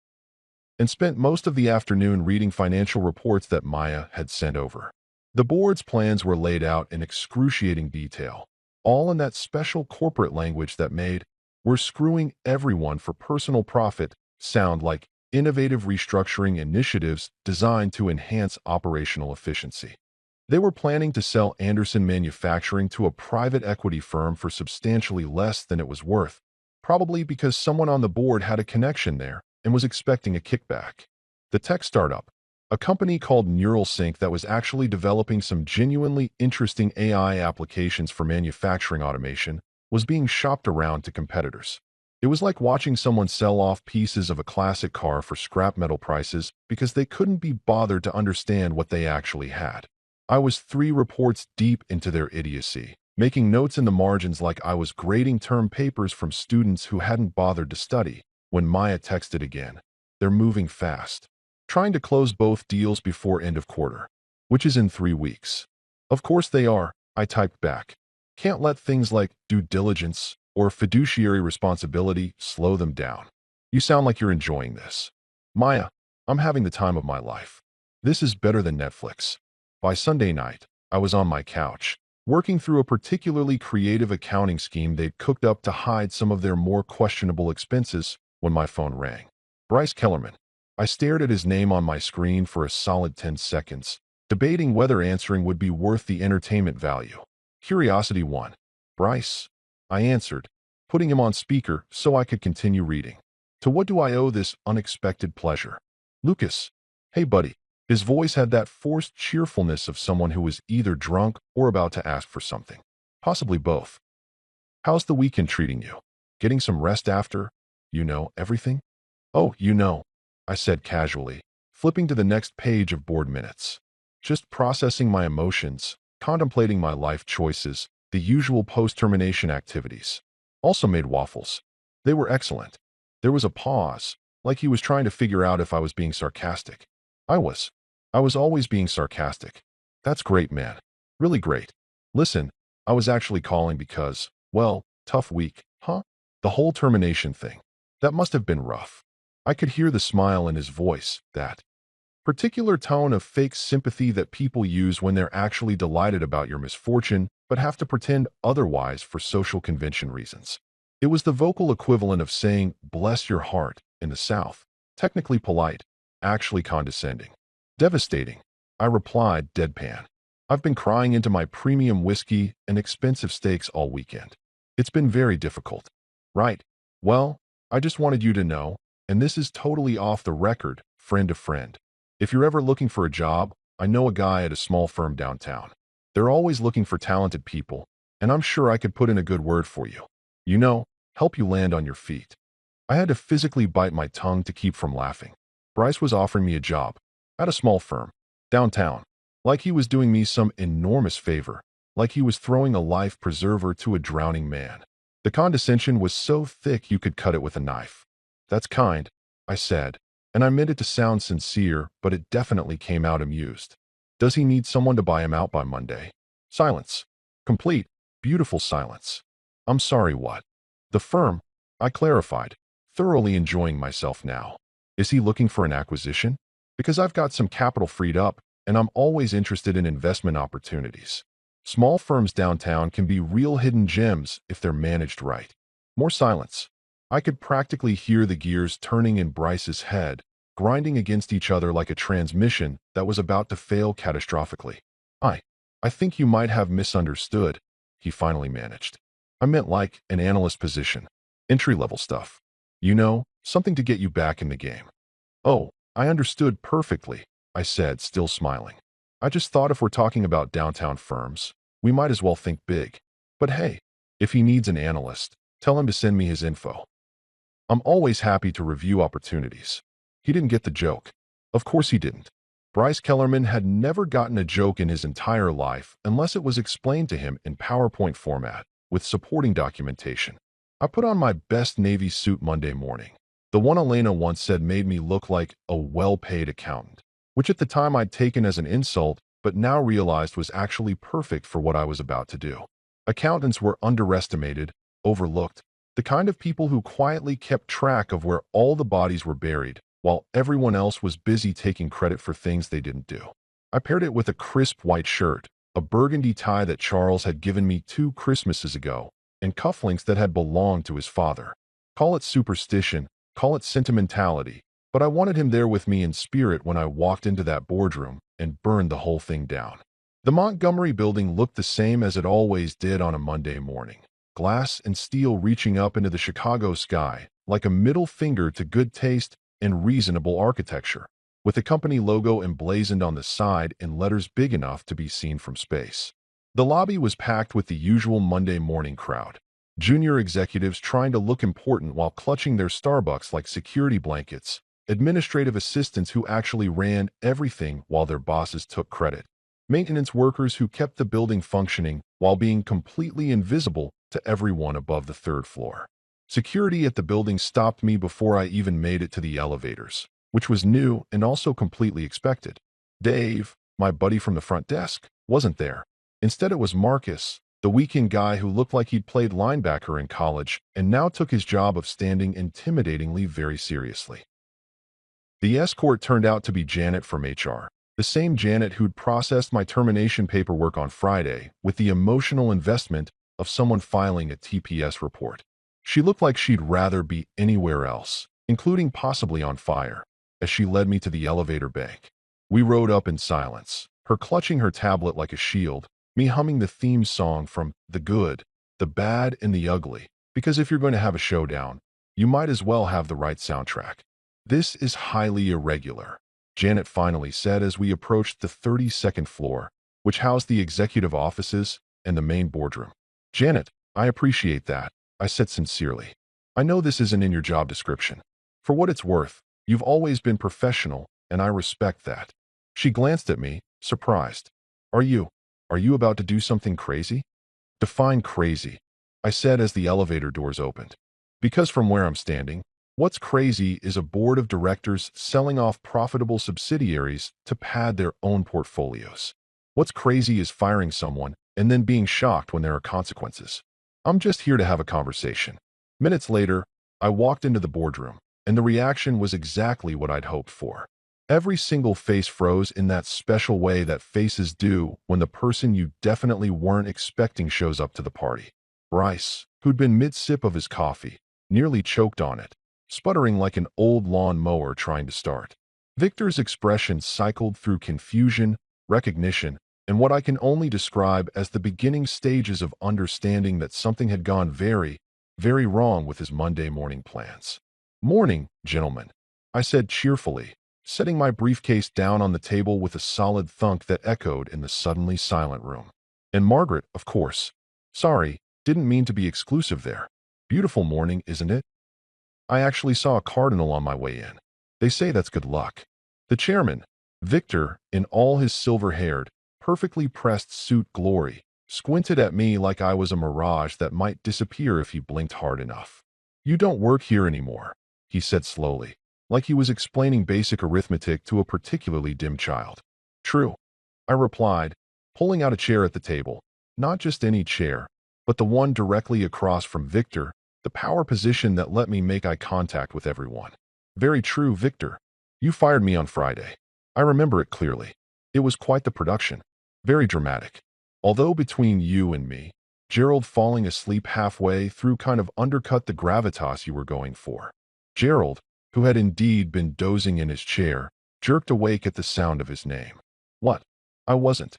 And spent most of the afternoon reading financial reports that Maya had sent over. The board's plans were laid out in excruciating detail, all in that special corporate language that made "we're screwing everyone for personal profit" sound like innovative restructuring initiatives designed to enhance operational efficiency. They were planning to sell Anderson Manufacturing to a private equity firm for substantially less than it was worth, probably because someone on the board had a connection there and was expecting a kickback. The tech startup, a company called NeuralSync that was actually developing some genuinely interesting AI applications for manufacturing automation, was being shopped around to competitors. It was like watching someone sell off pieces of a classic car for scrap metal prices because they couldn't be bothered to understand what they actually had. I was 3 reports deep into their idiocy, making notes in the margins like I was grading term papers from students who hadn't bothered to study, when Maya texted again. They're moving fast, trying to close both deals before end of quarter, which is in 3 weeks. Of course they are, I typed back. Can't let things like due diligence or fiduciary responsibility slow them down. You sound like you're enjoying this. Maya, I'm having the time of my life. This is better than Netflix. By Sunday night, I was on my couch, working through a particularly creative accounting scheme they'd cooked up to hide some of their more questionable expenses when my phone rang. Bryce Kellerman. I stared at his name on my screen for a solid 10 seconds, debating whether answering would be worth the entertainment value. Curiosity won. Bryce, I answered, putting him on speaker so I could continue reading. To what do I owe this unexpected pleasure? Lucas. Hey, buddy. His voice had that forced cheerfulness of someone who was either drunk or about to ask for something. Possibly both. How's the weekend treating you? Getting some rest after, everything? Oh, I said casually, flipping to the next page of board minutes. Just processing my emotions, contemplating my life choices, the usual post-termination activities. Also made waffles. They were excellent. There was a pause, like he was trying to figure out if I was being sarcastic. I was. I was always being sarcastic. That's great, man. Really great. Listen, I was actually calling because, well, tough week, huh? The whole termination thing. That must have been rough. I could hear the smile in his voice, that particular tone of fake sympathy that people use when they're actually delighted about your misfortune, but have to pretend otherwise for social convention reasons. It was the vocal equivalent of saying, bless your heart, in the South. Technically polite, actually condescending. Devastating, I replied, deadpan. I've been crying into my premium whiskey and expensive steaks all weekend. It's been very difficult. Right. Well, I just wanted you to know, and this is totally off the record, friend to friend. If you're ever looking for a job, I know a guy at a small firm downtown. They're always looking for talented people, and I'm sure I could put in a good word for you. Help you land on your feet. I had to physically bite my tongue to keep from laughing. Bryce was offering me a job at a small firm, downtown, like he was doing me some enormous favor, like he was throwing a life preserver to a drowning man. The condescension was so thick you could cut it with a knife. That's kind, I said, and I meant it to sound sincere, but it definitely came out amused. Does he need someone to buy him out by Monday? Silence. Complete, beautiful silence. I'm sorry, what? The firm, I clarified, thoroughly enjoying myself now. Is he looking for an acquisition? Because I've got some capital freed up, and I'm always interested in investment opportunities. Small firms downtown can be real hidden gems if they're managed right. More silence. I could practically hear the gears turning in Bryce's head, grinding against each other like a transmission that was about to fail catastrophically. I think you might have misunderstood, he finally managed. I meant like an analyst position. Entry-level stuff. Something to get you back in the game. Oh, I understood perfectly, I said, still smiling. I just thought if we're talking about downtown firms, we might as well think big. But hey, if he needs an analyst, tell him to send me his info. I'm always happy to review opportunities. He didn't get the joke. Of course he didn't. Bryce Kellerman had never gotten a joke in his entire life unless it was explained to him in PowerPoint format, with supporting documentation. I put on my best Navy suit Monday morning. The one Elena once said made me look like a well-paid accountant, which at the time I'd taken as an insult, but now realized was actually perfect for what I was about to do. Accountants were underestimated, overlooked, the kind of people who quietly kept track of where all the bodies were buried, while everyone else was busy taking credit for things they didn't do. I paired it with a crisp white shirt, a burgundy tie that Charles had given me 2 Christmases ago, and cufflinks that had belonged to his father. Call it superstition, call it sentimentality, but I wanted him there with me in spirit when I walked into that boardroom and burned the whole thing down. The Montgomery building looked the same as it always did on a Monday morning. Glass and steel reaching up into the Chicago sky, like a middle finger to good taste and reasonable architecture, with the company logo emblazoned on the side in letters big enough to be seen from space. The lobby was packed with the usual Monday morning crowd. Junior executives trying to look important while clutching their Starbucks like security blankets, administrative assistants who actually ran everything while their bosses took credit, Maintenance workers who kept the building functioning while being completely invisible to everyone above the third floor. Security at the building stopped me before I even made it to the elevators, which was new and also completely expected. Dave, my buddy from the front desk, wasn't there. Instead, it was Marcus, the weekend guy who looked like he'd played linebacker in college and now took his job of standing intimidatingly very seriously. The escort turned out to be Janet from HR, the same Janet who'd processed my termination paperwork on Friday with the emotional investment of someone filing a TPS report. She looked like she'd rather be anywhere else, including possibly on fire, as she led me to the elevator bank. We rode up in silence, her clutching her tablet like a shield, me humming the theme song from The Good, The Bad, and The Ugly, because if you're going to have a showdown, you might as well have the right soundtrack. "This is highly irregular," Janet finally said as we approached the 32nd floor, which housed the executive offices and the main boardroom. "Janet, I appreciate that," I said sincerely. "I know this isn't in your job description. For what it's worth, you've always been professional, and I respect that." She glanced at me, surprised. Are you about to do something crazy?" "Define crazy," I said as the elevator doors opened. "Because from where I'm standing, what's crazy is a board of directors selling off profitable subsidiaries to pad their own portfolios. What's crazy is firing someone and then being shocked when there are consequences. I'm just here to have a conversation." Minutes later, I walked into the boardroom, and the reaction was exactly what I'd hoped for. Every single face froze in that special way that faces do when the person you definitely weren't expecting shows up to the party. Bryce, who'd been mid-sip of his coffee, nearly choked on it, sputtering like an old lawn mower trying to start. Victor's expression cycled through confusion, recognition, and what I can only describe as the beginning stages of understanding that something had gone very, very wrong with his Monday morning plans. "Morning, gentlemen," I said cheerfully, setting my briefcase down on the table with a solid thunk that echoed in the suddenly silent room. "And Margaret, of course. Sorry, didn't mean to be exclusive there. Beautiful morning, isn't it? I actually saw a cardinal on my way in. They say that's good luck." The chairman, Victor, in all his silver-haired, perfectly pressed suit glory, squinted at me like I was a mirage that might disappear if he blinked hard enough. "You don't work here anymore," he said slowly, like he was explaining basic arithmetic to a particularly dim child. "True," I replied, pulling out a chair at the table. Not just any chair, but the one directly across from Victor, the power position that let me make eye contact with everyone. "Very true, Victor. You fired me on Friday. I remember it clearly. It was quite the production. Very dramatic. Although between you and me, Gerald falling asleep halfway through kind of undercut the gravitas you were going for." Gerald, who had indeed been dozing in his chair, jerked awake at the sound of his name. "What? I wasn't.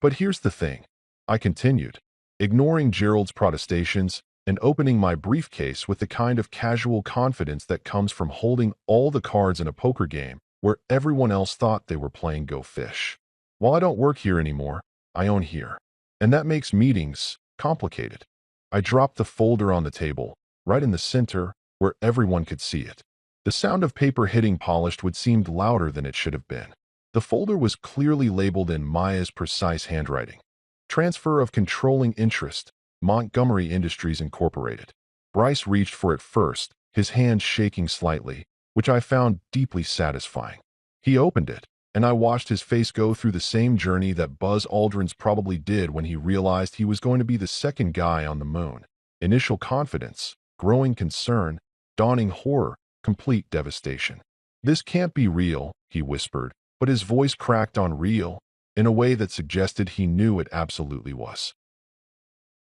But here's the thing," I continued, ignoring Gerald's protestations and opening my briefcase with the kind of casual confidence that comes from holding all the cards in a poker game where everyone else thought they were playing Go Fish. "While I don't work here anymore, I own here. And that makes meetings complicated." I dropped the folder on the table, right in the center, where everyone could see it. The sound of paper hitting polished would seem louder than it should have been. The folder was clearly labeled in Maya's precise handwriting. "Transfer of controlling interest, Montgomery Industries Incorporated." Bryce reached for it first, his hand shaking slightly, which I found deeply satisfying. He opened it, and I watched his face go through the same journey that Buzz Aldrin's probably did when he realized he was going to be the second guy on the moon. Initial confidence, growing concern, dawning horror, complete devastation. "This can't be real," he whispered, but his voice cracked on real in a way that suggested he knew it absolutely was.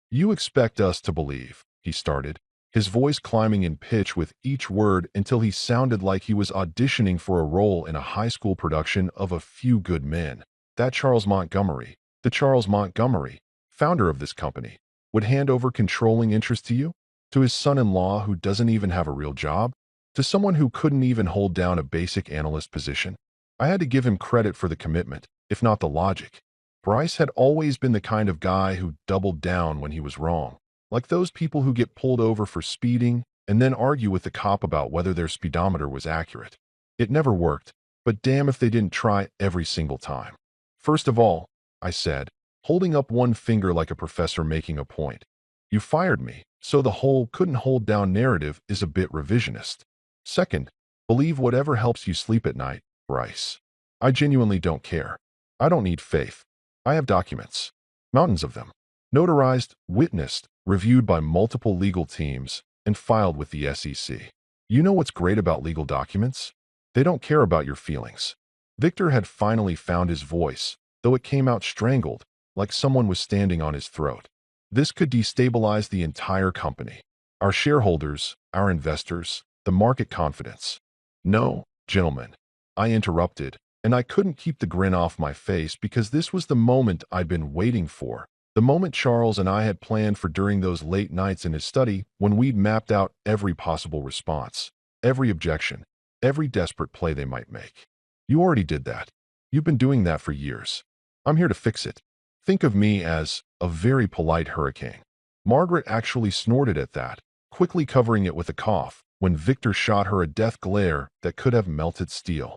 "You expect us to believe," he started, his voice climbing in pitch with each word until he sounded like he was auditioning for a role in a high school production of A Few Good Men, "that Charles Montgomery, the Charles Montgomery, founder of this company, would hand over controlling interest to you? To his son-in-law who doesn't even have a real job? To someone who couldn't even hold down a basic analyst position?" I had to give him credit for the commitment, if not the logic. Bryce had always been the kind of guy who doubled down when he was wrong, like those people who get pulled over for speeding and then argue with the cop about whether their speedometer was accurate. It never worked, but damn if they didn't try every single time. "First of all," I said, holding up one finger like a professor making a point. You fired me, so the whole couldn't hold down narrative is a bit revisionist. Second, believe whatever helps you sleep at night, Bryce. I genuinely don't care. I don't need faith. I have documents. Mountains of them. Notarized, witnessed, reviewed by multiple legal teams, and filed with the SEC. You know what's great about legal documents? They don't care about your feelings. Victor had finally found his voice, though it came out strangled, like someone was standing on his throat. This could destabilize the entire company. Our shareholders, our investors, the market confidence. No, gentlemen, I interrupted, and I couldn't keep the grin off my face because this was the moment I'd been waiting for. The moment Charles and I had planned for during those late nights in his study when we'd mapped out every possible response, every objection, every desperate play they might make. You already did that. You've been doing that for years. I'm here to fix it. Think of me as a very polite hurricane. Margaret actually snorted at that, quickly covering it with a cough, when Victor shot her a death glare that could have melted steel.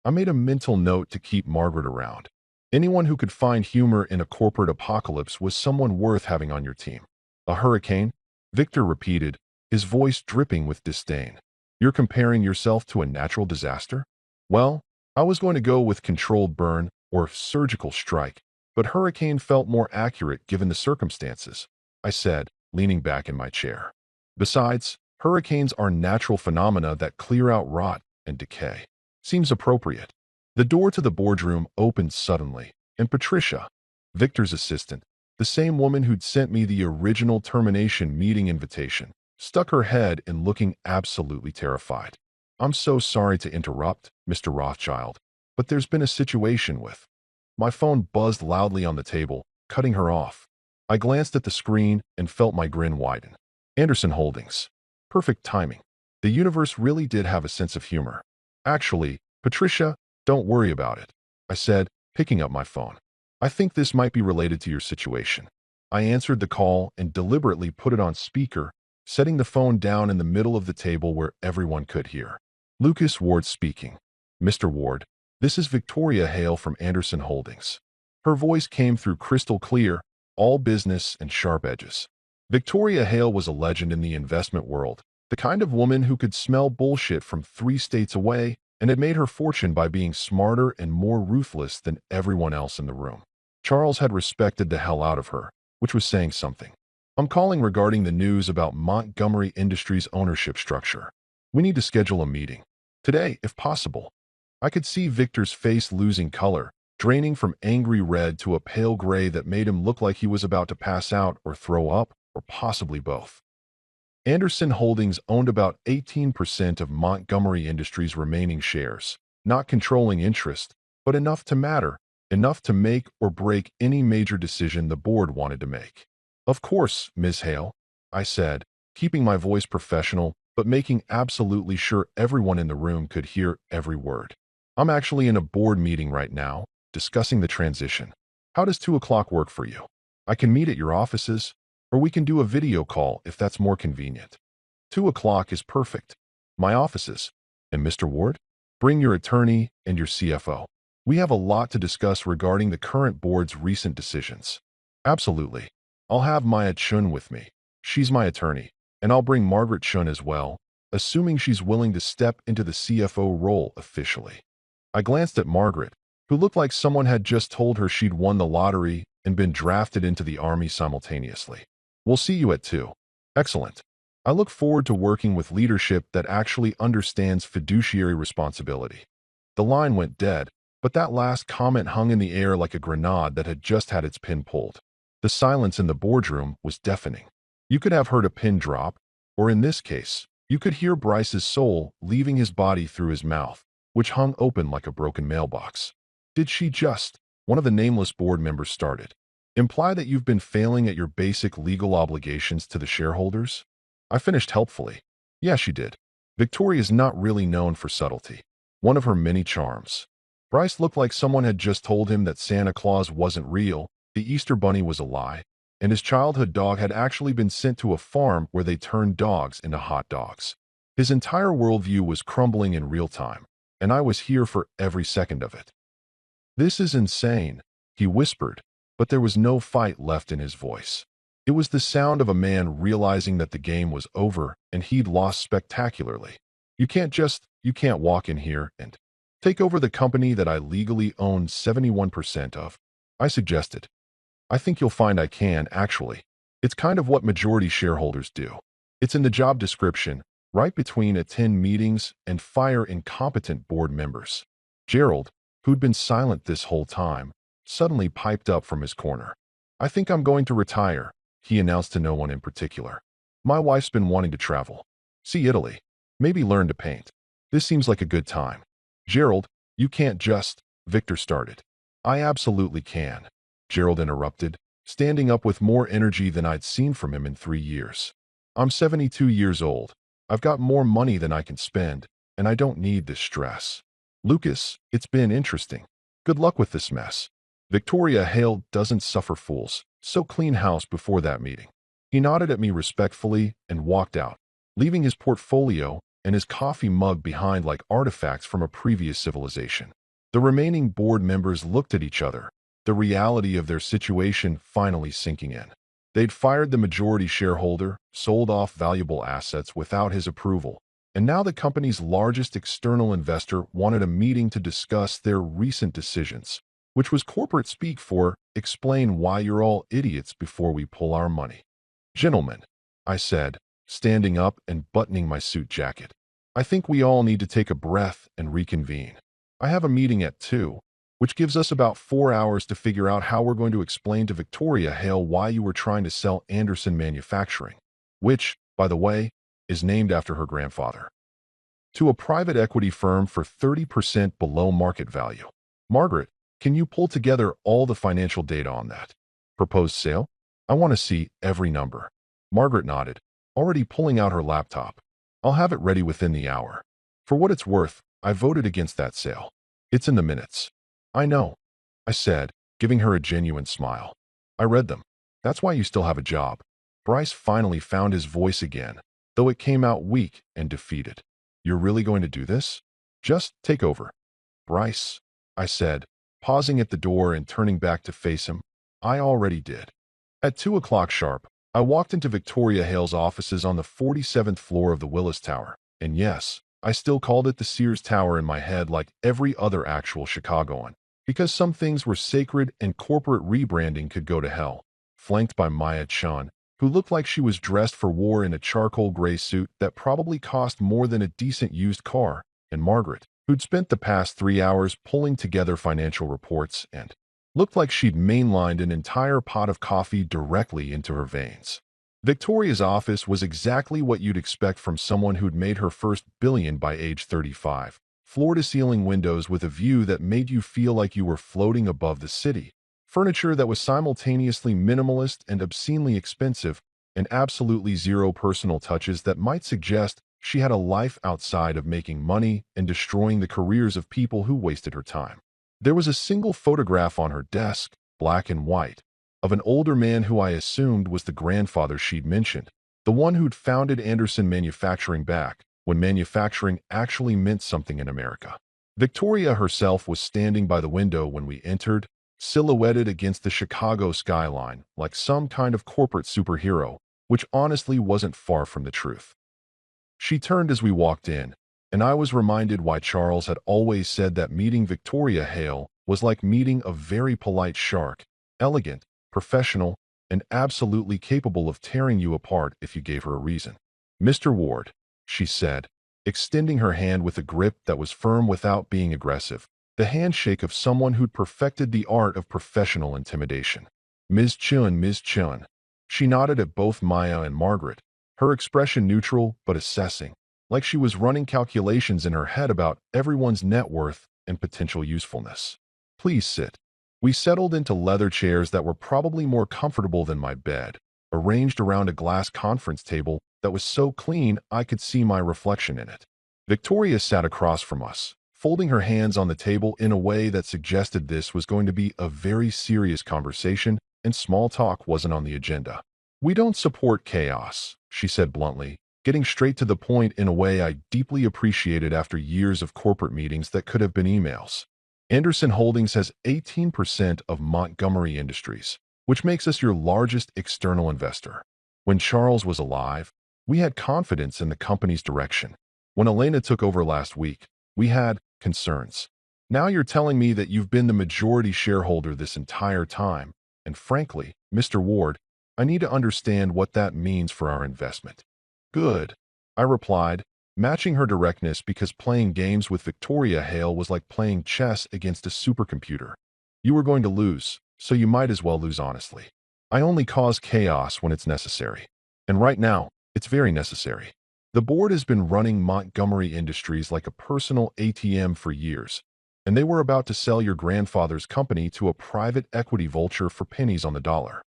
I made a mental note to keep Margaret around. Anyone who could find humor in a corporate apocalypse was someone worth having on your team. A hurricane? Victor repeated, his voice dripping with disdain. You're comparing yourself to a natural disaster? Well, I was going to go with controlled burn or surgical strike, but hurricane felt more accurate given the circumstances, I said, leaning back in my chair. Besides, hurricanes are natural phenomena that clear out rot and decay. Seems appropriate. The door to the boardroom opened suddenly, and Patricia, Victor's assistant, the same woman who'd sent me the original termination meeting invitation, stuck her head in looking absolutely terrified. I'm so sorry to interrupt, Mr. Rothschild, but there's been a situation with... My phone buzzed loudly on the table, cutting her off. I glanced at the screen and felt my grin widen. Anderson Holdings. Perfect timing. The universe really did have a sense of humor. Actually, Patricia, don't worry about it, I said, picking up my phone. I think this might be related to your situation. I answered the call and deliberately put it on speaker, setting the phone down in the middle of the table where everyone could hear. Lucas Ward speaking. Mr. Ward, this is Victoria Hale from Anderson Holdings. Her voice came through crystal clear, all business and sharp edges. Victoria Hale was a legend in the investment world, the kind of woman who could smell bullshit from 3 states away and had made her fortune by being smarter and more ruthless than everyone else in the room. Charles had respected the hell out of her, which was saying something. I'm calling regarding the news about Montgomery Industries' ownership structure. We need to schedule a meeting. Today, if possible. I could see Victor's face losing color, draining from angry red to a pale gray that made him look like he was about to pass out or throw up, or possibly both. Anderson Holdings owned about 18% of Montgomery Industries' remaining shares, not controlling interest, but enough to matter, enough to make or break any major decision the board wanted to make. Of course, Ms. Hale, I said, keeping my voice professional, but making absolutely sure everyone in the room could hear every word. I'm actually in a board meeting right now, discussing the transition. How does 2 o'clock work for you? I can meet at your offices, or we can do a video call if that's more convenient. 2 o'clock is perfect. My offices. And Mr. Ward? Bring your attorney and your CFO. We have a lot to discuss regarding the current board's recent decisions. Absolutely. I'll have Maya Chun with me. She's my attorney. And I'll bring Margaret Chun as well, assuming she's willing to step into the CFO role officially. I glanced at Margaret, who looked like someone had just told her she'd won the lottery and been drafted into the army simultaneously. We'll see you at 2. Excellent. I look forward to working with leadership that actually understands fiduciary responsibility. The line went dead, but that last comment hung in the air like a grenade that had just had its pin pulled. The silence in the boardroom was deafening. You could have heard a pin drop, or in this case, you could hear Bryce's soul leaving his body through his mouth, which hung open like a broken mailbox. Did she just, one of the nameless board members started, imply that you've been failing at your basic legal obligations to the shareholders? I finished helpfully. Yeah, she did. Victoria is not really known for subtlety, one of her many charms. Bryce looked like someone had just told him that Santa Claus wasn't real, the Easter Bunny was a lie, and his childhood dog had actually been sent to a farm where they turned dogs into hot dogs. His entire worldview was crumbling in real time, and I was here for every second of it. This is insane, he whispered, but there was no fight left in his voice. It was the sound of a man realizing that the game was over and he'd lost spectacularly. You can't walk in here and take over the company that I legally own 71% of, I suggested. I think you'll find I can, actually. It's kind of what majority shareholders do. It's in the job description, right between attend meetings and fire incompetent board members. Gerald, who'd been silent this whole time, suddenly piped up from his corner. I think I'm going to retire, he announced to no one in particular. My wife's been wanting to travel. See Italy. Maybe learn to paint. This seems like a good time. Gerald, you can't just, Victor started. I absolutely can, Gerald interrupted, standing up with more energy than I'd seen from him in 3 years. I'm 72 years old. I've got more money than I can spend, and I don't need this stress. Lucas, it's been interesting. Good luck with this mess. Victoria Hale doesn't suffer fools, so clean house before that meeting. He nodded at me respectfully and walked out, leaving his portfolio and his coffee mug behind like artifacts from a previous civilization. The remaining board members looked at each other, the reality of their situation finally sinking in. They'd fired the majority shareholder, sold off valuable assets without his approval, and now the company's largest external investor wanted a meeting to discuss their recent decisions, which was corporate speak for explain why you're all idiots before we pull our money. Gentlemen, I said, standing up and buttoning my suit jacket. I think we all need to take a breath and reconvene. I have a meeting at 2, which gives us about 4 hours to figure out how we're going to explain to Victoria Hale why you were trying to sell Anderson Manufacturing, which, by the way, is named after her grandfather, to a private equity firm for 30% below market value. Margaret, can you pull together all the financial data on that proposed sale? I want to see every number. Margaret nodded, already pulling out her laptop. I'll have it ready within the hour. For what it's worth, I voted against that sale. It's in the minutes. I know, I said, giving her a genuine smile. I read them. That's why you still have a job. Bryce finally found his voice again, though it came out weak and defeated. You're really going to do this? Just take over. Bryce, I said, pausing at the door and turning back to face him. I already did. At 2 o'clock sharp, I walked into Victoria Hale's offices on the 47th floor of the Willis Tower, and yes, I still called it the Sears Tower in my head like every other actual Chicagoan, because some things were sacred and corporate rebranding could go to hell, flanked by Maya Chun, who looked like she was dressed for war in a charcoal gray suit that probably cost more than a decent used car, and Margaret, who'd spent the past 3 hours pulling together financial reports and looked like she'd mainlined an entire pot of coffee directly into her veins. Victoria's office was exactly what you'd expect from someone who'd made her first billion by age 35. Floor-to-ceiling windows with a view that made you feel like you were floating above the city. Furniture that was simultaneously minimalist and obscenely expensive, and absolutely zero personal touches that might suggest she had a life outside of making money and destroying the careers of people who wasted her time. There was a single photograph on her desk, black and white, of an older man who I assumed was the grandfather she'd mentioned, the one who'd founded Anderson Manufacturing back when manufacturing actually meant something in America. Victoria herself was standing by the window when we entered, silhouetted against the Chicago skyline like some kind of corporate superhero, which honestly wasn't far from the truth. She turned as we walked in, and I was reminded why Charles had always said that meeting Victoria Hale was like meeting a very polite shark, elegant, professional, and absolutely capable of tearing you apart if you gave her a reason. Mr. Ward, she said, extending her hand with a grip that was firm without being aggressive, the handshake of someone who'd perfected the art of professional intimidation. Ms. Chun. She nodded at both Maya and Margaret, her expression neutral but assessing, like she was running calculations in her head about everyone's net worth and potential usefulness. Please sit. We settled into leather chairs that were probably more comfortable than my bed, arranged around a glass conference table that was so clean I could see my reflection in it. Victoria sat across from us, folding her hands on the table in a way that suggested this was going to be a very serious conversation and small talk wasn't on the agenda. We don't support chaos, she said bluntly, getting straight to the point in a way I deeply appreciated after years of corporate meetings that could have been emails. Anderson Holdings has 18% of Montgomery Industries, which makes us your largest external investor. When Charles was alive, we had confidence in the company's direction. When Elena took over last week, we had concerns. Now you're telling me that you've been the majority shareholder this entire time, and frankly, Mr. Ward, I need to understand what that means for our investment. Good, I replied, matching her directness because playing games with Victoria Hale was like playing chess against a supercomputer. You were going to lose, so you might as well lose honestly. I only cause chaos when it's necessary. And right now, it's very necessary. The board has been running Montgomery Industries like a personal ATM for years, and they were about to sell your grandfather's company to a private equity vulture for pennies on the dollar.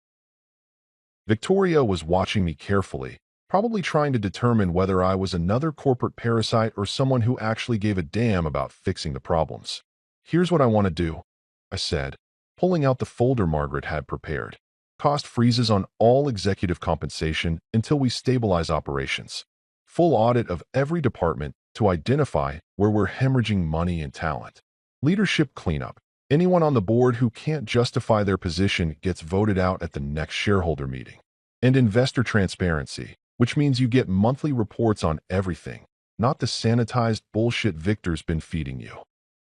Victoria was watching me carefully, probably trying to determine whether I was another corporate parasite or someone who actually gave a damn about fixing the problems. Here's what I want to do, I said, pulling out the folder Margaret had prepared. Cost freezes on all executive compensation until we stabilize operations. Full audit of every department to identify where we're hemorrhaging money and talent. Leadership cleanup. Anyone on the board who can't justify their position gets voted out at the next shareholder meeting. And investor transparency, which means you get monthly reports on everything, not the sanitized bullshit Victor's been feeding you.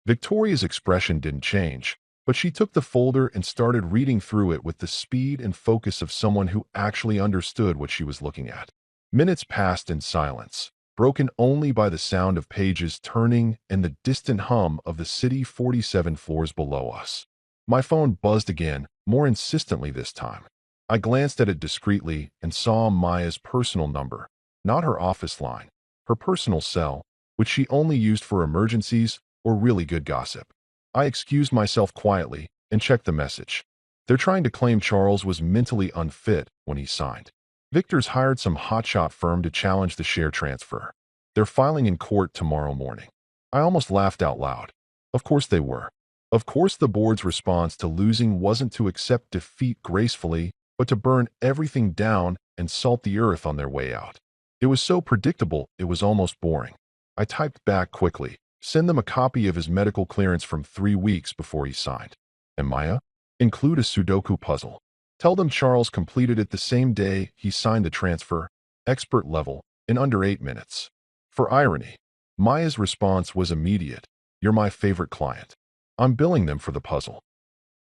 Victoria's expression didn't change, but she took the folder and started reading through it with the speed and focus of someone who actually understood what she was looking at. Minutes passed in silence, broken only by the sound of pages turning and the distant hum of the city 47 floors below us. My phone buzzed again, more insistently this time. I glanced at it discreetly and saw Maya's personal number, not her office line, her personal cell, which she only used for emergencies or really good gossip. I excused myself quietly and checked the message. They're trying to claim Charles was mentally unfit when he signed. Victor's hired some hotshot firm to challenge the share transfer. They're filing in court tomorrow morning. I almost laughed out loud. Of course they were. Of course the board's response to losing wasn't to accept defeat gracefully, but to burn everything down and salt the earth on their way out. It was so predictable, it was almost boring. I typed back quickly, send them a copy of his medical clearance from 3 weeks before he signed. And Maya? Include a Sudoku puzzle. Tell them Charles completed it the same day he signed the transfer, expert level, in under 8 minutes. For irony, Maya's response was immediate. You're my favorite client. I'm billing them for the puzzle.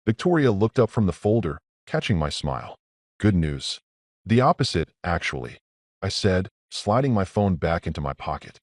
Victoria looked up from the folder, catching my smile. Good news. The opposite, actually, I said, sliding my phone back into my pocket.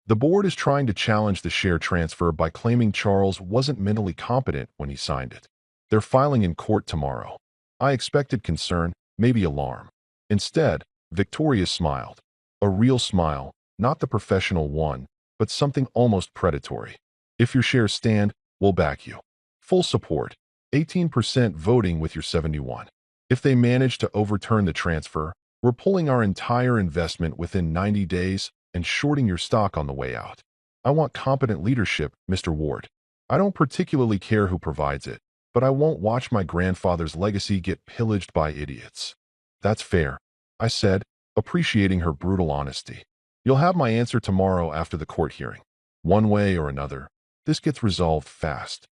The board is trying to challenge the share transfer by claiming Charles wasn't mentally competent when he signed it. They're filing in court tomorrow. I expected concern, maybe alarm. Instead, Victoria smiled. A real smile, not the professional one, but something almost predatory. If your shares stand, we'll back you. Full support. 18% voting with your 71. If they manage to overturn the transfer, we're pulling our entire investment within 90 days and shorting your stock on the way out. I want competent leadership, Mr. Ward. I don't particularly care who provides it, but I won't watch my grandfather's legacy get pillaged by idiots. That's fair, I said, appreciating her brutal honesty. You'll have my answer tomorrow after the court hearing. One way or another, this gets resolved fast.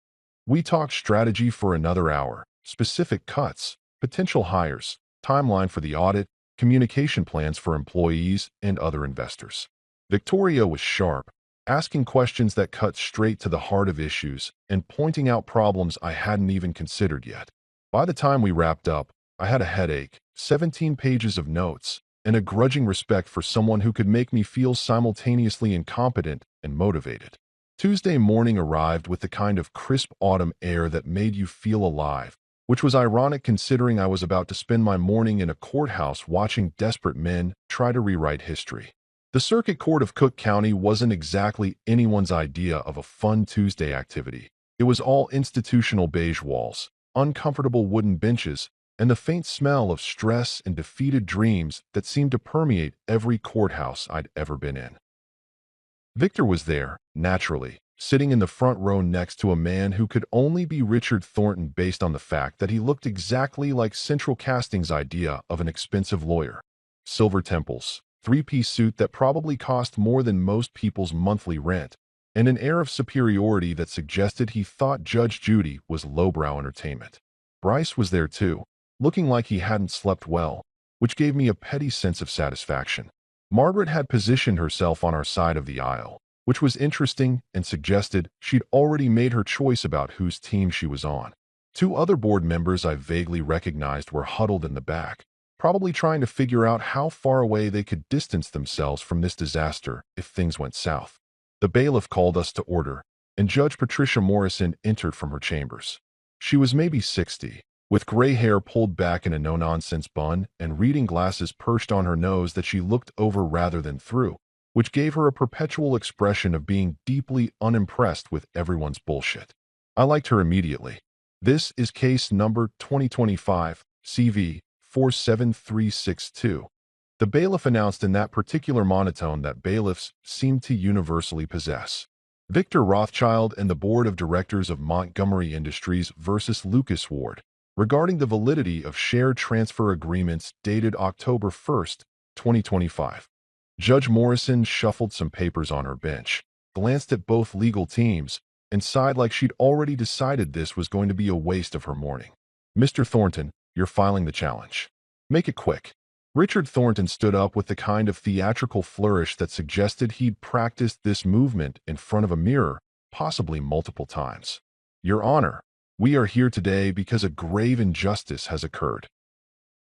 We talked strategy for another hour, specific cuts, potential hires, timeline for the audit, communication plans for employees and other investors. Victoria was sharp, asking questions that cut straight to the heart of issues and pointing out problems I hadn't even considered yet. By the time we wrapped up, I had a headache, 17 pages of notes, and a grudging respect for someone who could make me feel simultaneously incompetent and motivated. Tuesday morning arrived with the kind of crisp autumn air that made you feel alive, which was ironic considering I was about to spend my morning in a courthouse watching desperate men try to rewrite history. The Circuit Court of Cook County wasn't exactly anyone's idea of a fun Tuesday activity. It was all institutional beige walls, uncomfortable wooden benches, and the faint smell of stress and defeated dreams that seemed to permeate every courthouse I'd ever been in. Victor was there, naturally, sitting in the front row next to a man who could only be Richard Thornton based on the fact that he looked exactly like Central Casting's idea of an expensive lawyer. Silver temples, three-piece suit that probably cost more than most people's monthly rent, and an air of superiority that suggested he thought Judge Judy was lowbrow entertainment. Bryce was there too, looking like he hadn't slept well, which gave me a petty sense of satisfaction. Margaret had positioned herself on our side of the aisle, which was interesting and suggested she'd already made her choice about whose team she was on. Two other board members I vaguely recognized were huddled in the back, probably trying to figure out how far away they could distance themselves from this disaster if things went south. The bailiff called us to order, and Judge Patricia Morrison entered from her chambers. She was maybe 60, with gray hair pulled back in a no-nonsense bun and reading glasses perched on her nose that she looked over rather than through, which gave her a perpetual expression of being deeply unimpressed with everyone's bullshit. I liked her immediately. "This is case number 2025, CV 47362. The bailiff announced in that particular monotone that bailiffs seemed to universally possess. "Victor Rothschild and the Board of Directors of Montgomery Industries versus Lucas Ward, regarding the validity of share transfer agreements dated October 1st, 2025. Judge Morrison shuffled some papers on her bench, glanced at both legal teams, and sighed like she'd already decided this was going to be a waste of her morning. "Mr. Thornton, you're filing the challenge. Make it quick." Richard Thornton stood up with the kind of theatrical flourish that suggested he'd practiced this movement in front of a mirror, possibly multiple times. "Your Honor, we are here today because a grave injustice has occurred.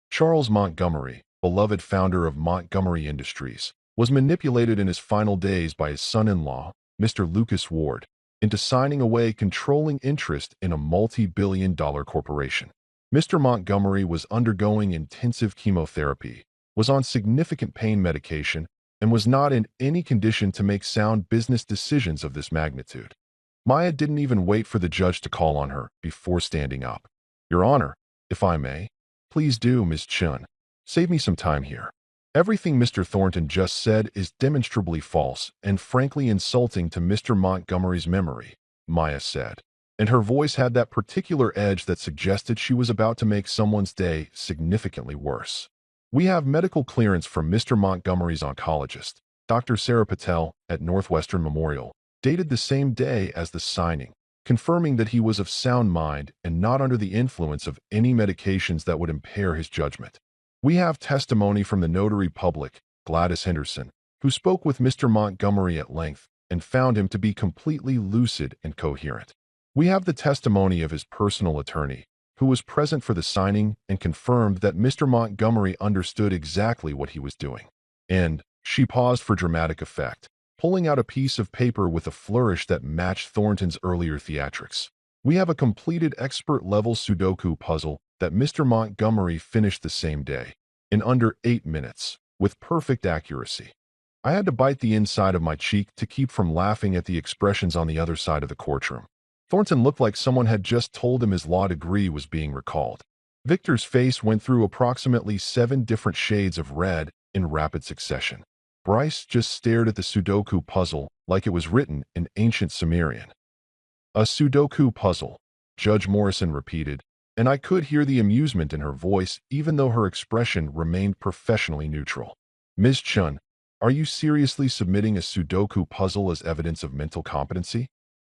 Charles Montgomery, beloved founder of Montgomery Industries, was manipulated in his final days by his son-in-law, Mr. Lucas Ward, into signing away controlling interest in a multi-billion-dollar corporation. Mr. Montgomery was undergoing intensive chemotherapy, was on significant pain medication, and was not in any condition to make sound business decisions of this magnitude. Maya didn't even wait for the judge to call on her before standing up. "Your Honor, if I may." "Please do, Ms. Chun. Save me some time here." "Everything Mr. Thornton just said is demonstrably false and frankly insulting to Mr. Montgomery's memory," Maya said, and her voice had that particular edge that suggested she was about to make someone's day significantly worse. "We have medical clearance from Mr. Montgomery's oncologist, Dr. Sarah Patel, at Northwestern Memorial, dated the same day as the signing, confirming that he was of sound mind and not under the influence of any medications that would impair his judgment. We have testimony from the notary public, Gladys Henderson, who spoke with Mr. Montgomery at length and found him to be completely lucid and coherent. We have the testimony of his personal attorney, who was present for the signing and confirmed that Mr. Montgomery understood exactly what he was doing." And she paused for dramatic effect, pulling out a piece of paper with a flourish that matched Thornton's earlier theatrics. "We have a completed expert-level Sudoku puzzle that Mr. Montgomery finished the same day, in under 8 minutes, with perfect accuracy." I had to bite the inside of my cheek to keep from laughing at the expressions on the other side of the courtroom. Thornton looked like someone had just told him his law degree was being recalled. Victor's face went through approximately 7 different shades of red in rapid succession. Bryce just stared at the Sudoku puzzle like it was written in ancient Sumerian. "A Sudoku puzzle," Judge Morrison repeated, and I could hear the amusement in her voice even though her expression remained professionally neutral. "Ms. Chun, are you seriously submitting a Sudoku puzzle as evidence of mental competency?"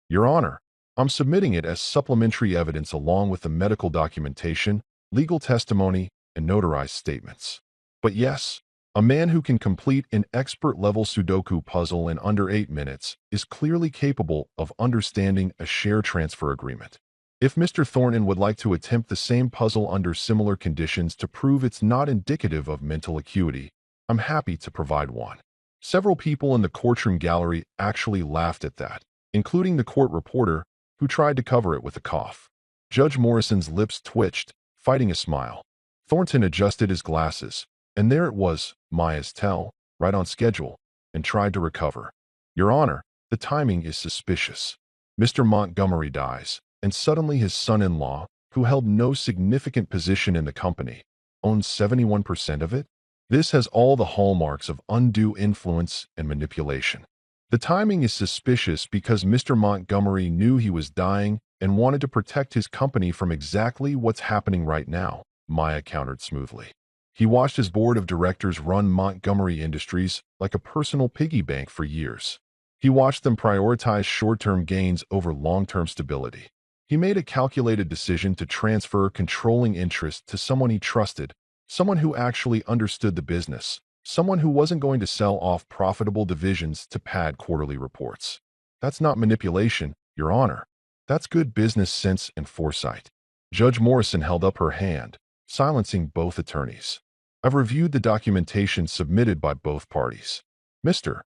"Your Honor, I'm submitting it as supplementary evidence along with the medical documentation, legal testimony, and notarized statements. But yes, a man who can complete an expert-level Sudoku puzzle in under 8 minutes is clearly capable of understanding a share transfer agreement. If Mr. Thornton would like to attempt the same puzzle under similar conditions to prove it's not indicative of mental acuity, I'm happy to provide one." Several people in the courtroom gallery actually laughed at that, including the court reporter, who tried to cover it with a cough. Judge Morrison's lips twitched, fighting a smile. Thornton adjusted his glasses, and there it was, Maya's tell, right on schedule, and tried to recover. "Your Honor, the timing is suspicious. Mr. Montgomery dies, and suddenly his son-in-law, who held no significant position in the company, owns 71% of it? This has all the hallmarks of undue influence and manipulation. The timing is suspicious because Mr. Montgomery knew he was dying and wanted to protect his company from exactly what's happening right now," Maya countered smoothly. "He watched his board of directors run Montgomery Industries like a personal piggy bank for years. He watched them prioritize short-term gains over long-term stability. He made a calculated decision to transfer controlling interest to someone he trusted, someone who actually understood the business, someone who wasn't going to sell off profitable divisions to pad quarterly reports. That's not manipulation, Your Honor. That's good business sense and foresight. Judge Morrison held up her hand, silencing both attorneys. I've reviewed the documentation submitted by both parties. Mr.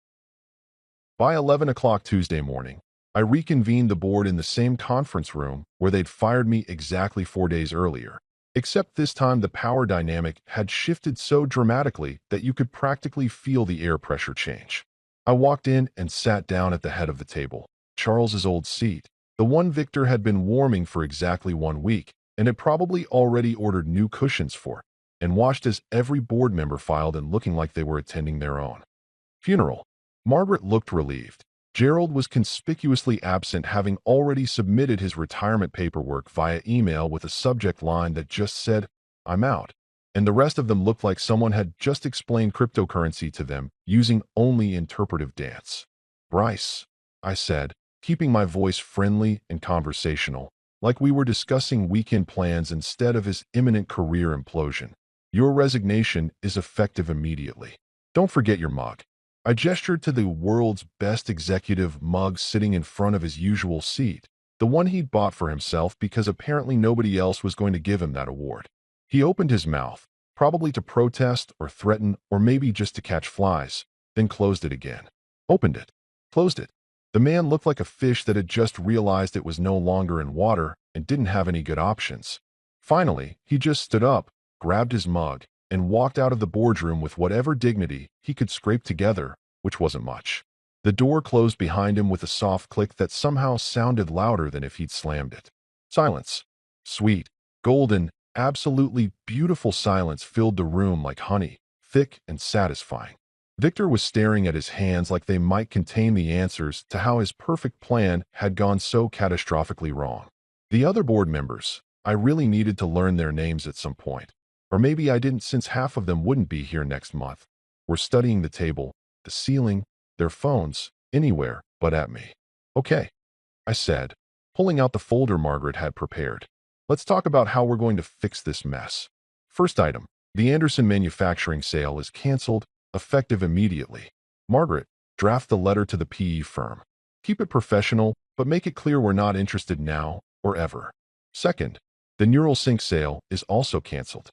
By 11 o'clock Tuesday morning, I reconvened the board in the same conference room where they'd fired me exactly 4 days earlier, except this time the power dynamic had shifted so dramatically that you could practically feel the air pressure change. I walked in and sat down at the head of the table, Charles's old seat, the one Victor had been warming for exactly 1 week and had probably already ordered new cushions for, and watched as every board member filed and looking like they were attending their own funeral. Margaret looked relieved. Gerald was conspicuously absent, having already submitted his retirement paperwork via email with a subject line that just said, "I'm out." And the rest of them looked like someone had just explained cryptocurrency to them using only interpretive dance. "Bryce," I said, keeping my voice friendly and conversational, like we were discussing weekend plans instead of his imminent career implosion. "Your resignation is effective immediately. Don't forget your mug." I gestured to the world's best executive mug sitting in front of his usual seat, the one he'd bought for himself because apparently nobody else was going to give him that award. He opened his mouth, probably to protest or threaten or maybe just to catch flies, then closed it again. Opened it. Closed it. The man looked like a fish that had just realized it was no longer in water and didn't have any good options. Finally, he just stood up, grabbed his mug, and walked out of the boardroom with whatever dignity he could scrape together, which wasn't much. The door closed behind him with a soft click that somehow sounded louder than if he'd slammed it. Silence. Sweet, golden, absolutely beautiful silence filled the room like honey, thick and satisfying. Victor was staring at his hands like they might contain the answers to how his perfect plan had gone so catastrophically wrong. The other board members, I really needed to learn their names at some point. Or maybe I didn't, since half of them wouldn't be here next month. Were studying the table, the ceiling, their phones, anywhere but at me. "Okay," I said, pulling out the folder Margaret had prepared. "Let's talk about how we're going to fix this mess. First item, the Anderson manufacturing sale is canceled, effective immediately. Margaret, draft the letter to the PE firm. Keep it professional, but make it clear we're not interested now or ever. Second, the NeuralSync sale is also canceled.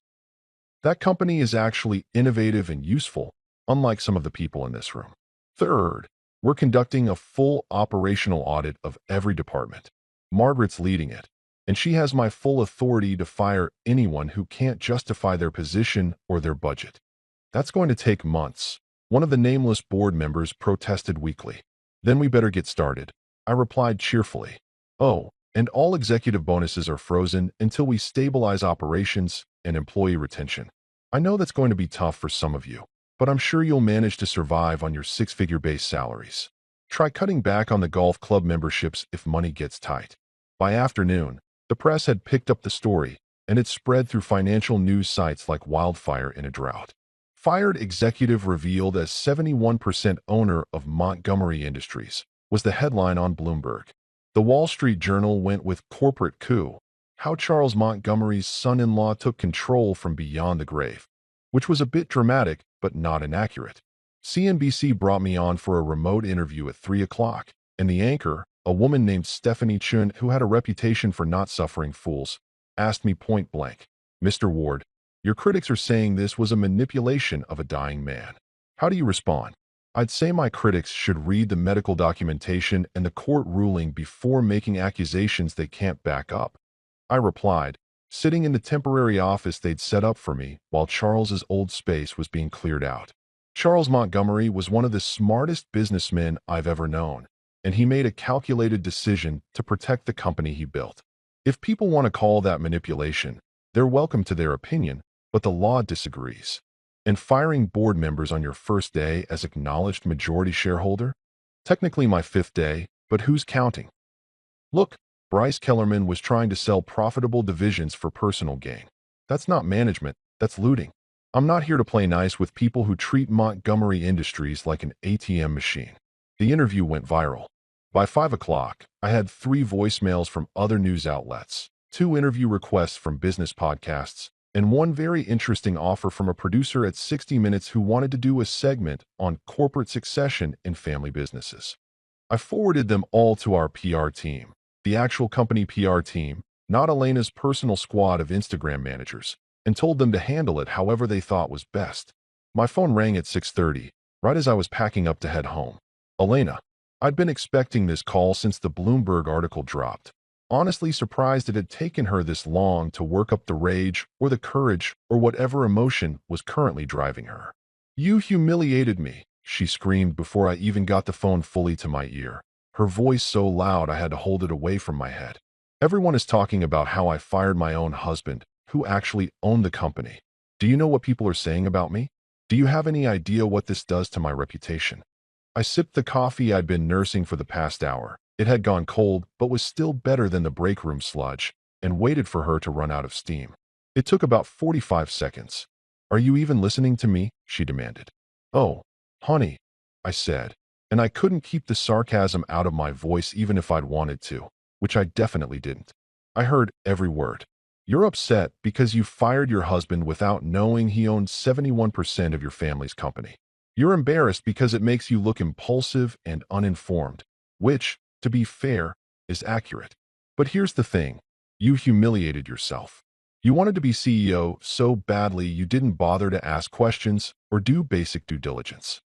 That company is actually innovative and useful, unlike some of the people in this room. Third, we're conducting a full operational audit of every department. Margaret's leading it, and she has my full authority to fire anyone who can't justify their position or their budget. That's going to take months." One of the nameless board members protested weakly. "Then we better get started," I replied cheerfully. "Oh, and all executive bonuses are frozen until we stabilize operations and employee retention. I know that's going to be tough for some of you, but I'm sure you'll manage to survive on your six-figure base salaries. Try cutting back on the golf club memberships if money gets tight." By afternoon, the press had picked up the story, and it spread through financial news sites like wildfire in a drought. "Fired executive revealed as 71% owner of Montgomery Industries" was the headline on Bloomberg. The Wall Street Journal went with "corporate coup," how Charles Montgomery's son-in-law took control from beyond the grave, which was a bit dramatic but not inaccurate. CNBC brought me on for a remote interview at 3 o'clock, and the anchor, a woman named Stephanie Chun who had a reputation for not suffering fools, asked me point blank, "Mr. Ward, your critics are saying this was a manipulation of a dying man. How do you respond?" I'd say my critics should read the medical documentation and the court ruling before making accusations they can't back up. I replied, sitting in the temporary office they'd set up for me while Charles's old space was being cleared out. Charles Montgomery was one of the smartest businessmen I've ever known, and he made a calculated decision to protect the company he built. If people want to call that manipulation, they're welcome to their opinion, but the law disagrees. And firing board members on your first day as acknowledged majority shareholder? Technically my fifth day, but who's counting? Look, Bryce Kellerman was trying to sell profitable divisions for personal gain. That's not management, that's looting. I'm not here to play nice with people who treat Montgomery Industries like an ATM machine. The interview went viral. By 5 o'clock, I had 3 voicemails from other news outlets, 2 interview requests from business podcasts, and one very interesting offer from a producer at 60 Minutes who wanted to do a segment on corporate succession in family businesses. I forwarded them all to our PR team, the actual company PR team, not Elena's personal squad of Instagram managers, and told them to handle it however they thought was best. My phone rang at 6:30, right as I was packing up to head home. Elena. I'd been expecting this call since the Bloomberg article dropped. Honestly surprised it had taken her this long to work up the rage or the courage or whatever emotion was currently driving her. "You humiliated me," she screamed before I even got the phone fully to my ear, her voice so loud I had to hold it away from my head. "Everyone is talking about how I fired my own husband, who actually owned the company. Do you know what people are saying about me? Do you have any idea what this does to my reputation?" I sipped the coffee I'd been nursing for the past hour. It had gone cold, but was still better than the break room sludge, and waited for her to run out of steam. It took about 45 seconds. "Are you even listening to me?" she demanded. "Oh, honey," I said, and I couldn't keep the sarcasm out of my voice even if I'd wanted to, which I definitely didn't. I heard every word. "You're upset because you fired your husband without knowing he owned 71% of your family's company. You're embarrassed because it makes you look impulsive and uninformed, which, to be fair, is accurate. But here's the thing. You humiliated yourself. You wanted to be CEO so badly you didn't bother to ask questions or do basic due diligence."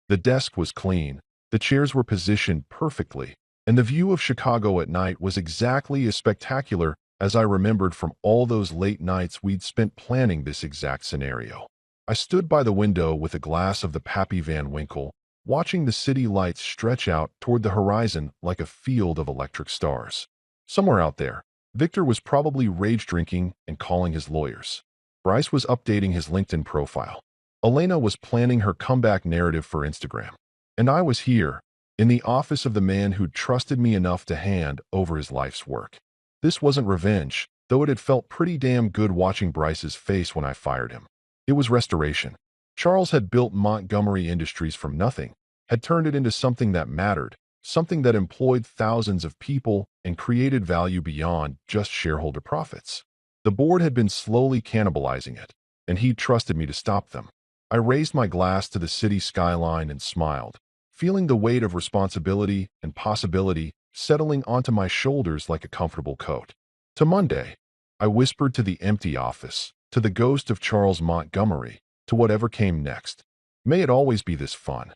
The desk was clean, the chairs were positioned perfectly, and the view of Chicago at night was exactly as spectacular as I remembered from all those late nights we'd spent planning this exact scenario. I stood by the window with a glass of the Pappy Van Winkle, watching the city lights stretch out toward the horizon like a field of electric stars. Somewhere out there, Victor was probably rage drinking and calling his lawyers. Bryce was updating his LinkedIn profile. Elena was planning her comeback narrative for Instagram. And I was here, in the office of the man who'd trusted me enough to hand over his life's work. This wasn't revenge, though it had felt pretty damn good watching Bryce's face when I fired him. It was restoration. Charles had built Montgomery Industries from nothing, had turned it into something that mattered, something that employed thousands of people and created value beyond just shareholder profits. The board had been slowly cannibalizing it, and he'd trusted me to stop them. I raised my glass to the city skyline and smiled, feeling the weight of responsibility and possibility settling onto my shoulders like a comfortable coat. To Monday, I whispered to the empty office, to the ghost of Charles Montgomery, to whatever came next. May it always be this fun.